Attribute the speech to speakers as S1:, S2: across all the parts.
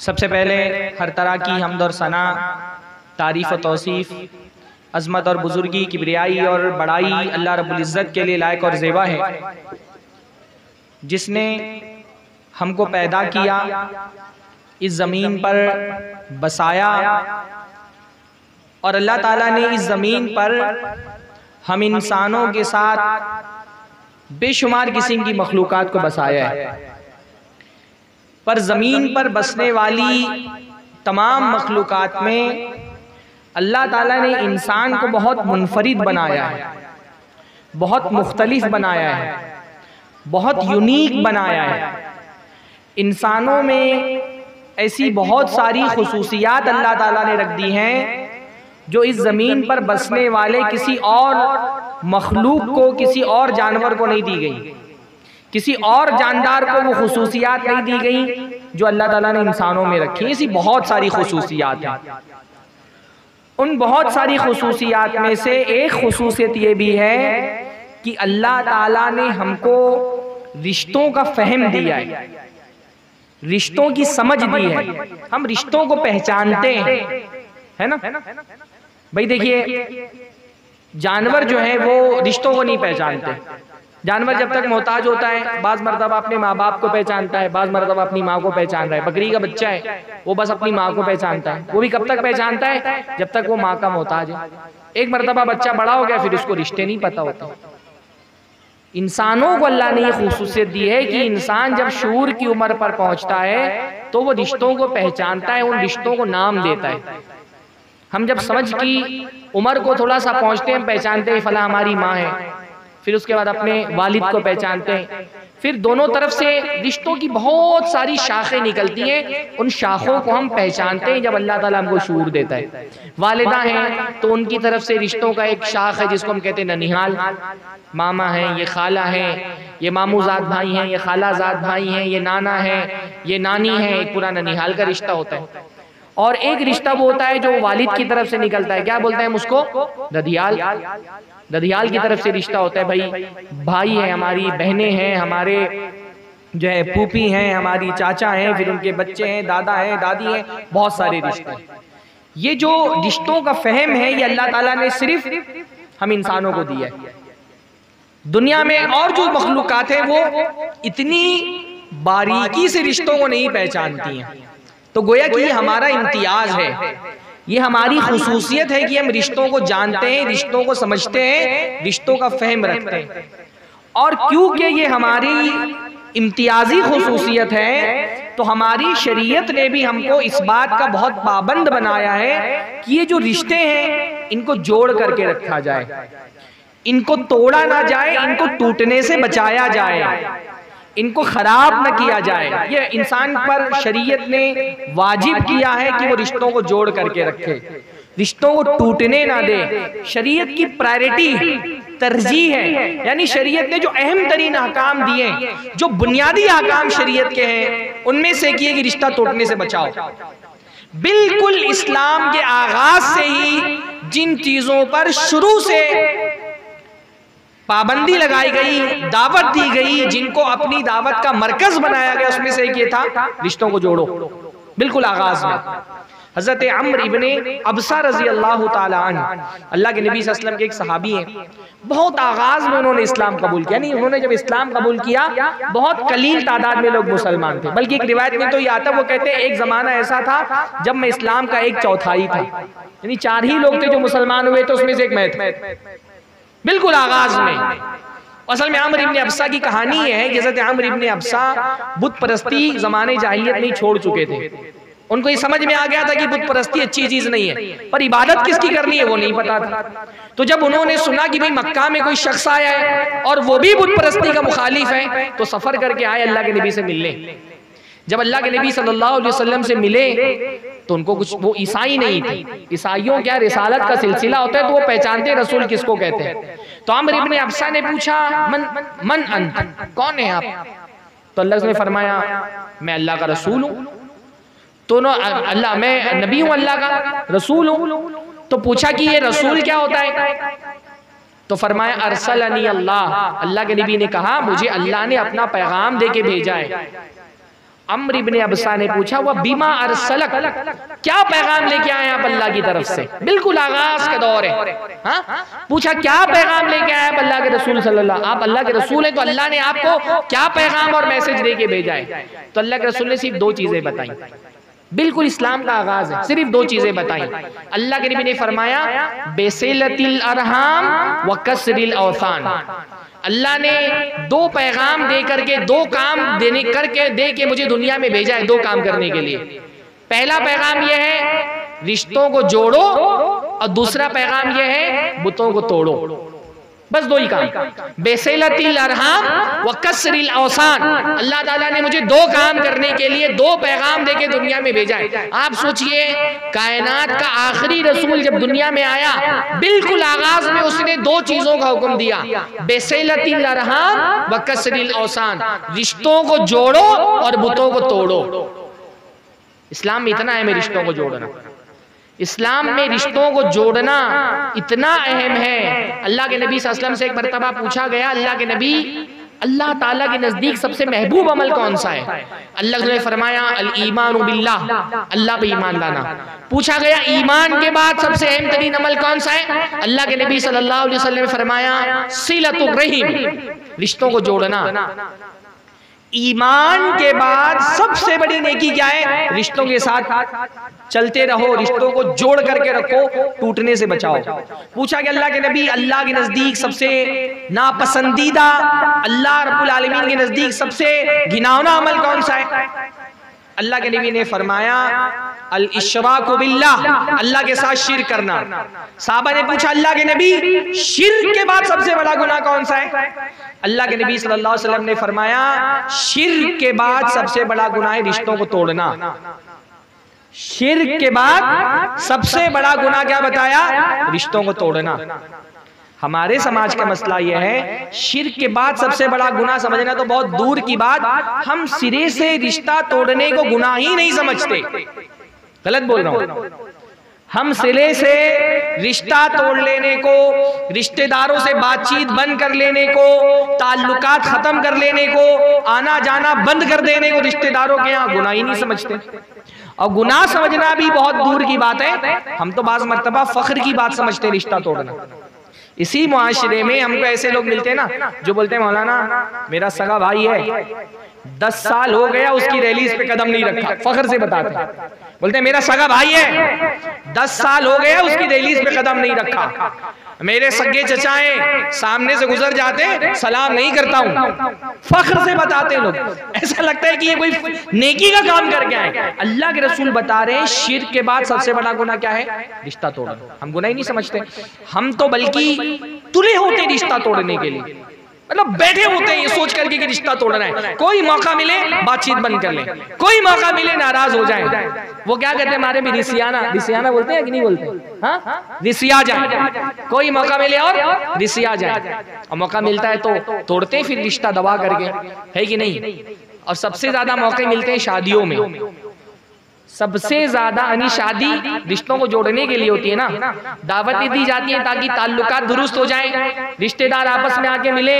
S1: सबसे पहले हर तरह की हम्द और सना, तारीफ़ और तौसीफ़, अज़मत और बुज़ुर्गी, किबरियाई और बड़ाई अल्लाह रब्बुल इज़्ज़त के लिए लायक और ज़ेबा है, जिसने हमको पैदा किया, इस ज़मीन पर बसाया और अल्लाह ताला ने इस ज़मीन पर हम इंसानों के साथ बेशुमार किस्म की मखलूक़ात को बसाया है। पर ज़मीन पर बसने वाली तमाम मखलूक़ात में अल्लाह ताला ने इंसान को बहुत मुनफरिद बनाया है, बहुत मुख्तलिफ बनाया है, बहुत यूनिक बनाया है। इंसानों में ऐसी बहुत सारी खुसूसियात अल्लाह ताला ने रख दी हैं जो इस ज़मीन पर बसने वाले किसी और मखलूक को, किसी और जानवर को नहीं दी गई, किसी और जानदार को वो खुसूसियात नहीं दी गई जो अल्लाह ताला ने इंसानों में रखी। ऐसी बहुत सारी खुसूसियात हैं। उन बहुत सारी खुसूसियात में से एक खुसूसियत ये भी है कि अल्लाह ताला ने हमको रिश्तों का फहम दिया है, रिश्तों की समझ दी है। हम रिश्तों को पहचानते हैं, है ना भाई। देखिए, जानवर जो है वो रिश्तों को नहीं पहचानते। जानवर जब तक मोहताज होता है, बाज़ मरतबा अपने माँ बाप को पहचानता है, बाज़ मरतबा अपनी माँ को पहचान रहा है। बकरी का बच्चा है, वो बस अपनी माँ को पहचानता है। वो भी कब तक पहचानता है? जब तक वो माँ का मोहताज है। एक मरतबा बच्चा बड़ा हो गया, फिर उसको रिश्ते नहीं पता होते। इंसानों को अल्लाह ने ये खुसूसियत दी है कि इंसान जब शूर की उम्र पर पहुंचता है तो वो रिश्तों को पहचानता है, उन रिश्तों को नाम देता है। हम जब समझ की उम्र को थोड़ा सा पहुंचते हैं, पहचानते हैं फला हमारी माँ है, फिर उसके बाद अपने वालिद को पहचानते हैं। फिर दोनों तरफ से रिश्तों की बहुत सारी शाखें निकलती हैं, उन शाखों को हम पहचानते हैं जब अल्लाह ताला हमको शूर देता है। वालिदा हैं तो उनकी तरफ से रिश्तों का एक शाख है जिसको हम कहते हैं ननिहाल। मामा हैं, ये खाला हैं, ये मामूजाद भाई हैं, ये खालाजाद भाई हैं, ये नाना है, ये नानी है। एक पूरा ननिहाल का रिश्ता होता है। और एक रिश्ता वो होता है जो वालिद की तरफ से निकलता है, क्या बोलते हैं हम उसको? ददियाल। ददियाल की तरफ से रिश्ता होता है। भाई भाई है, हमारी बहनें हैं, हमारे जो है फूफी हैं, हमारी चाचा हैं, फिर उनके बच्चे हैं, दादा हैं, दादी हैं, बहुत सारे रिश्ते। ये जो रिश्तों का फहम है ये अल्लाह ताला ने सिर्फ हम इंसानों को दिया है। दुनिया में और जो मखलूकात है वो इतनी बारीकी से रिश्तों को नहीं पहचानती हैं। तो गोया कि ये हमारा इम्तियाज है, ये हमारी खुसूसियत है कि हम रिश्तों को जानते हैं, रिश्तों को समझते हैं, रिश्तों का फहम रखते हैं। और क्योंकि ये हमारी इम्तियाजी खुसूसियत है तो हमारी शरीयत ने भी हमको इस बात का बहुत पाबंद बनाया है कि ये जो रिश्ते हैं इनको जोड़ करके रखा जाए, इनको तोड़ा ना जाए, इनको टूटने से बचाया जाए, इनको खराब न किया जाए। ये इंसान पर शरीयत ने वाजिब किया है कि वो रिश्तों को जोड़ करके रखे, रिश्तों को टूटने ना दे। शरीयत की प्रायोरिटी, तरजीह है, यानी शरीयत ने जो अहम तरीन अहकाम दिए, जो बुनियादी अहकाम शरीयत के हैं, उनमें से किए कि रिश्ता तोड़ने से बचाओ। बिल्कुल इस्लाम के आगाज से ही जिन चीजों पर शुरू से पाबंदी लगाई गई, दावत दी गई, जिनको अपनी दावत का मरकज बनाया गया, उसमें से एक ये था रिश्तों को जोड़ो। बिल्कुल आगाज में हजरत अम्र इब्ने अबसा रजी अल्लाह ताला अन्हु, अल्लाह के नबी सल्लल्लाहु अलैहि वसल्लम के एक सहाबी हैं, बहुत आगाज में उन्होंने इस्लाम कबूल किया। नहीं, उन्होंने जब इस्लाम कबूल किया बहुत कलील तादाद में लोग मुसलमान थे। बल्कि एक रिवायत में तो ये आता, वो कहते हैं एक जमाना ऐसा था जब मैं इस्लाम का 1/4 था, यानी 4 ही लोग थे जो मुसलमान हुए थे, उसमें से एक मैं था। बिल्कुल आगाज में। असल में अम्र इब्ने अबसा की कहानी है कि हज़रत अम्र इब्ने अबसा बुत परस्ती ज़माने जाहिलियत में छोड़ चुके थे। उनको ये समझ में आ गया था कि बुत परस्ती अच्छी चीज नहीं है, पर इबादत किसकी करनी है वो नहीं पता था। तो जब उन्होंने सुना कि भाई मक्का में कोई शख्स आया है और वो भी बुत परस्ती का मुखालिफ है, तो सफर करके आए अल्लाह के नबी से मिलने। जब अल्लाह के नबी सल्लल्लाहु अलैहि वसल्लम से मिले तो उनको कुछ, वो ईसाई नहीं थे, ईसाइयों क्या रिसालत का सिलसिला होता है तो वो पहचानते रसूल किसको कहते हैं। तो अम्र इब्ने अबसा ने पूछा मन अंत, कौन है आप? तो अल्लाह ने फरमाया मैं अल्लाह का रसूल हूँ। तो अल्लाह, मैं नबी हूँ, अल्लाह का रसूल हूँ। तो पूछा कि ये रसूल क्या होता है? तो फरमाया अरसलनी अल्लाह, अल्लाह के नबी ने कहा मुझे अल्लाह ने अपना पैगाम दे के भेजा है। अम्र इब्ने अबसा ने पूछा, वह बीमा अरसलक, क्या पैगाम लेके आए आप अल्लाह की तरफ से? बिल्कुल आगाज का दौर है। हाँ, पूछा क्या पैगाम लेके आए आप अल्लाह के रसूल सल्लल्लाहु, आप अल्लाह के रसूल हैं तो अल्लाह ने आपको क्या पैगाम और मैसेज देके भेजा है? तो अल्लाह के रसूल ने सिर्फ दो चीजें बताई। बिल्कुल इस्लाम का आगाज है, सिर्फ दो चीजें बताई। अल्लाह के नबी ने फरमाया, बेसिलतिल अरहाम व कसरिल औसान। अल्लाह ने दो पैगाम दे करके, दो काम दे के मुझे दुनिया में भेजा है, दो काम करने के लिए। पहला पैगाम यह है रिश्तों को जोड़ो, और दूसरा पैगाम यह है बुतों को तोड़ो। बस दो ही काम, बेसिलतिल अरहाम व कसरिल औसान। अल्लाह ताला ने मुझे दो काम करने के लिए दो पैगाम देके दुनिया में भेजा है। आप सोचिए, कायनात का आखिरी रसूल जब दुनिया में आया, बिल्कुल आगाज में उसने दो चीजों का हुक्म दिया, बेसिलतिल अरहाम व कसरिल औसान, रिश्तों को जोड़ो और बुतों को तोड़ो। इस्लाम में इतना अहम है रिश्तों को जोड़ना। इस्लाम में रिश्तों को जोड़ना इतना अहम है। अल्लाह के नबी सल्लल्लाहु अलैहि वसल्लम से एक मर्तबा पूछा गया, अल्लाह के नबी, अल्लाह ताला के नजदीक सबसे महबूब अमल कौन सा है? अल्लाह ने फरमाया, अल ईमानु बिल्लाह, अल्लाह पे ईमान लाना। पूछा गया ईमान के बाद सबसे अहम तरीन अमल कौन सा है? अल्लाह के नबी सल्लल्लाहु अलैहि वसल्लम ने फरमाया, सिलतुर रहीम, रिश्तों को जोड़ना। ईमान के बाद सबसे बड़ी नेकी क्या है? रिश्तों के साथ चलते रहो, रिश्तों को जोड़ करके रखो, टूटने से बचाओ। पूछा कि अल्लाह के नबी, अल्लाह के नजदीक सबसे नापसंदीदा, अल्लाह रब्बुल आलमीन के नजदीक सबसे घिनौना अमल कौन सा है? अल्लाह के नबी ने फरमाया, अल इशराकु बिल्लाह, अल्लाह के साथ शिर्क करना। साहबा ने पूछा, अल्लाह के नबी, शिर्क के बाद सबसे बड़ा गुनाह कौन सा है? अल्लाह के नबी सल्लल्लाहु अलैहि वसल्लम ने फरमाया, शिर्क के बाद सबसे बड़ा गुनाह है रिश्तों को तोड़ना। शिर्क के बाद सबसे बड़ा गुनाह क्या बताया? रिश्तों को तोड़ना। हमारे समाज का मसला यह है, शिर्क के बाद सबसे बड़ा गुनाह समझना तो बहुत दूर की बात, हम सिरे से रिश्ता तोड़ने को गुनाह ही नहीं समझते। गलत बोल रहा हूं? हम सिरे से रिश्ता तोड़ लेने को, रिश्तेदारों से बातचीत बंद कर लेने को, ताल्लुकात खत्म कर लेने को, आना जाना बंद कर देने को रिश्तेदारों के यहाँ गुनाह ही नहीं समझते। और गुनाह समझना भी बहुत दूर की बात है, हम तो बाज़ मर्तबा फख्र की बात समझते हैं रिश्ता तोड़ना। इसी मुआशरे में हमको ऐसे लोग मिलते हैं ना, जो बोलते हैं मौलाना मेरा सगा भाई है, 10 साल हो गया उसकी रैलीज पे कदम नहीं रखा, फख्र से बताते हैं। बोलते हैं मेरा सगा भाई है, 10 साल हो गया उसकी रैलीज पे कदम नहीं रखा, मेरे सगे चचाएं सामने से गुजर जाते सलाम नहीं करता हूं, फख्र से बताते लोग। ऐसा लगता है कि ये कोई नेकी का काम करके आए। अल्लाह के रसूल बता रहे हैं, शिर्क के बाद सबसे बड़ा गुनाह क्या है? रिश्ता तोड़ना। हम गुनाह ही नहीं समझते, हम तो बल्कि तुले होते रिश्ता तोड़ने के लिए, मतलब बैठे होते हैं ये सोच करके कि रिश्ता तोड़ना है। कोई मौका मिले बातचीत बंद कर ले, कोई मौका मिले नाराज हो जाए। वो क्या कहते हैं हमारे भी, रिसियाना बोलते हैं कि नहीं बोलते? हाँ, रिसिया जाए, कोई मौका मिले और रिसिया जाए। और मौका मिलता है तो तोड़ते हैं फिर रिश्ता दबा करके, है कि नहीं? और सबसे ज्यादा मौके मिलते हैं शादियों में। सबसे ज्यादा यानी शादी रिश्तों को जोड़ने के लिए होती है ना, दावतें दी जाती हैं ताकि ताल्लुकात दुरुस्त हो जाए, रिश्तेदार आपस में आके मिले,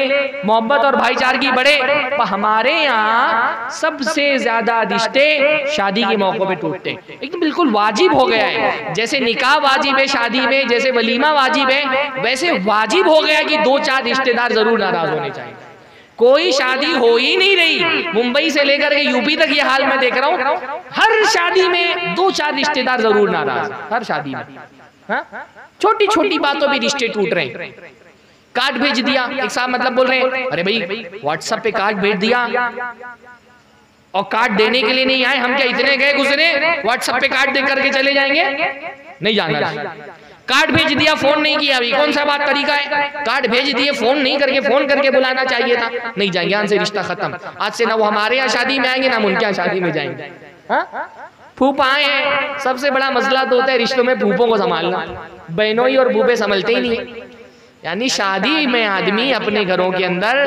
S1: मोहब्बत और भाईचारगी बढ़े। पर हमारे यहाँ सबसे ज्यादा रिश्ते शादी के मौकों पे टूटते हैं। एकदम बिल्कुल वाजिब हो गया है, जैसे निकाह वाजिब है शादी में, जैसे वलीमा वाजिब है, वैसे वाजिब हो गया कि 2-4 रिश्तेदार जरूर नाराज होने चाहिए। कोई शादी हो ही नहीं रही, मुंबई से लेकर के यूपी तक ये हाल मैं देख रहा हूँ, हर शादी में 2-4 रिश्तेदार जरूर नाराज, हर शादी में। हाँ? छोटी छोटी बातों पे रिश्ते टूट रहे हैं। कार्ड भेज दिया, एक साहब मतलब बोल रहे हैं, अरे भाई व्हाट्सएप पे कार्ड भेज दिया और कार्ड देने के लिए नहीं आए, हम क्या इतने गए गुजरे व्हाट्सएप पे कार्ड दे करके चले जाएंगे? नहीं जाना। कार्ड भेज दिया, फोन नहीं किया, अभी कौन सा बात तरीका है? कार्ड भेज दिए, फोन नहीं करके फोन करके बुलाना चाहिए था। नहीं जाएंगे, यहाँ से रिश्ता खत्म। आज से ना वो हमारे यहाँ शादी में आएंगे ना हम उनके यहाँ शादी में जाएंगे। फूफा आए हैं, सबसे बड़ा मसला तो होता है रिश्तों में फूफों को संभालना, बहनों ही और फूफे संभलते ही नहीं। यानी शादी में आदमी अपने घरों के अंदर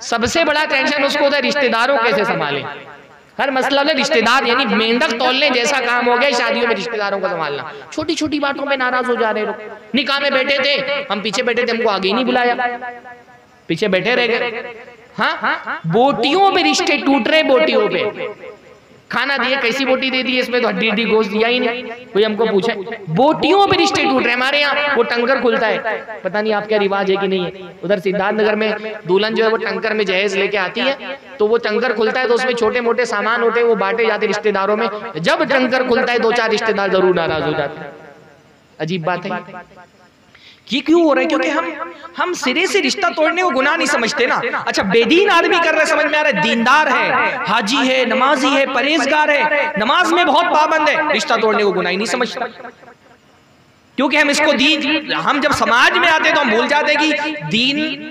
S1: सबसे बड़ा टेंशन उसको होता है रिश्तेदारों कैसे संभाले। हर मसला में रिश्तेदार यानी मेंढक तोलने जैसा काम हो गया शादियों में रिश्तेदारों को संभालना। छोटी छोटी बातों पे नाराज हो जा रहे लोग। निकाह में बैठे थे, हम पीछे बैठे थे, हमको आगे ही नहीं बुलाया, पीछे बैठे रह गए। हाँ, बोटियों पे रिश्ते टूट रहे, बोटियों पे। खाना दिए, कैसी बोटी दे दी, इसमें तो हड्डी गोश्त दिया ही नहीं, कोई हमको पूछे। बोटियों पे रिश्ते टूट रहे। हमारे यहाँ वो टंकर खुलता है, पता नहीं आपका रिवाज है कि नहीं है। उधर सिद्धार्थनगर में दुल्हन जो है वो टंकर में जहेज लेके आती है, तो वो टंकर खुलता है तो उसमें छोटे मोटे सामान होते हैं, वो बांटे जाते रिश्तेदारों में। जब टंकर खुलता है 2-4 रिश्तेदार जरूर नाराज हो जाते हैं। अजीब बात है। ये क्यों हो रहा है? क्योंकि हम सिरे से रिश्ता तोड़ने को गुनाह नहीं समझते ना। अच्छा, बेदीन आदमी कर रहा है, समझ में आ रहा है, दीनदार है, हाजी है, नमाजी है, परहेजगार है, नमाज में बहुत पाबंद है, रिश्ता तोड़ने को गुनाह ही नहीं समझता। क्योंकि हम इसको दीन, हम जब समाज में आते तो हम भूल जाते कि दीन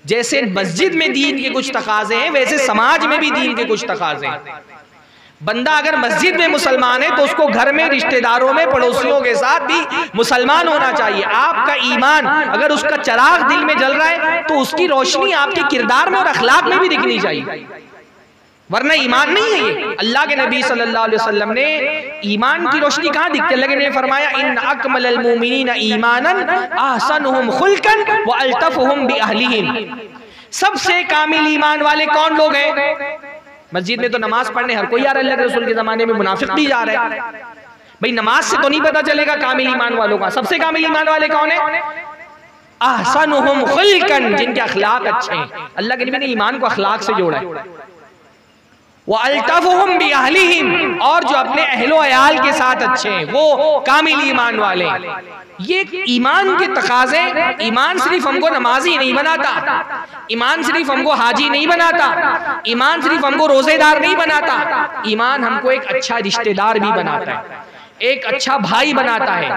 S1: जैसे मस्जिद में दीन के कुछ तकाजे हैं, वैसे समाज में भी दीन के कुछ तकाजे हैं। बंदा अगर मस्जिद में मुसलमान है तो उसको घर में, रिश्तेदारों में, पड़ोसियों के साथ भी मुसलमान होना चाहिए। आपका ईमान अगर उसका चिराग दिल में जल रहा है तो उसकी रोशनी आपके किरदार में और अखलाक में भी दिखनी चाहिए, वरना ईमान नहीं है ये। अल्लाह के नबी सल्लल्लाहु अलैहि वसल्लम ने ईमान की रोशनी कहाँ दिखती है? अल्लाह ने फरमाया, इन अकमलल मुमिनीना ईमानन अहसनुहुम खुल्कन व अल्तफहुम बिअहलिहिम। सबसे कामिल ईमान वाले कौन लोग हैं? मस्जिद में तो नमाज पढ़ने हर कोई आ रहा है, अल्लाह के रसूल के जमाने में मुनाफिक भी जा रहे हैं। भाई नमाज से तो नहीं पता चलेगा कामिल ईमान वालों का। सबसे कामिल ईमान वाले कौन है? अहसनुहुम खुल्कन, जिनके अखलाक अच्छे हैं। अल्लाह के नबी ने ईमान को अखलाक से जोड़ा है। वो अल्तफहुम बिअहलिहिम, और जो अपने अहलो अयाल के साथ अच्छे हैं वो कामिल ईमान वाले। ये ईमान के तकाजे। ईमान सिर्फ हमको नमाजी नहीं बनाता, ईमान सिर्फ हमको हाजी नहीं बनाता, ईमान सिर्फ हमको रोजेदार नहीं बनाता, ईमान हमको एक अच्छा रिश्तेदार भी बनाता है, एक अच्छा भाई बनाता है,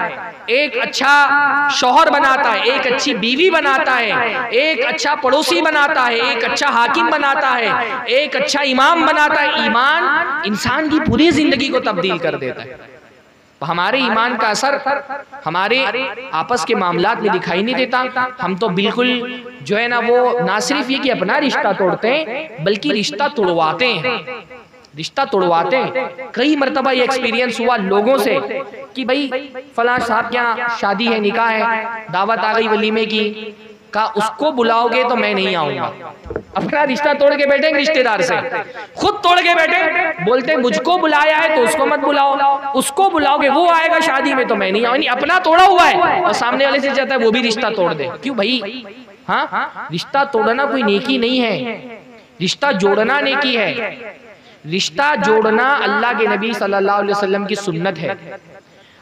S1: एक अच्छा शौहर बनाता है, एक अच्छी बीवी बनाता है, एक अच्छा पड़ोसी बनाता है, एक अच्छा हाकिम बनाता है, एक अच्छा इमाम बनाता है। ईमान इंसान की पूरी जिंदगी को तब्दील कर देता है। हमारे ईमान का असर हमारे आपस के मामलात में दिखाई नहीं देता। हम तो बिल्कुल जो है ना, वो ना सिर्फ ये कि अपना रिश्ता तोड़ते हैं बल्कि रिश्ता तोड़वाते हैं, रिश्ता तोड़वाते हैं। कई मरतबा ये एक्सपीरियंस हुआ लोगों से कि भाई फलां साहब के यहाँ शादी है, निकाह है, दावत आ गई वलीमे की, का उसको बुलाओगे तो मैं नहीं आऊंगा। अपना रिश्ता तोड़ के बैठे रिश्तेदार से, खुद तोड़ के बैठे, बोलते मुझको बुलाया है तो उसको मत बुलाओ, उसको बुलाओगे वो आएगा शादी में तो मैं नहीं आऊंगा। अपना तोड़ा हुआ है और सामने वाले से चाहता है वो भी रिश्ता तोड़ दे। क्यों भाई? हाँ, रिश्ता तोड़ना कोई नेकी नहीं है, रिश्ता जोड़ना नेकी है। रिश्ता जोड़ना अल्लाह के नबी सल्लल्लाहु अलैहि वसल्लम की सुन्नत है।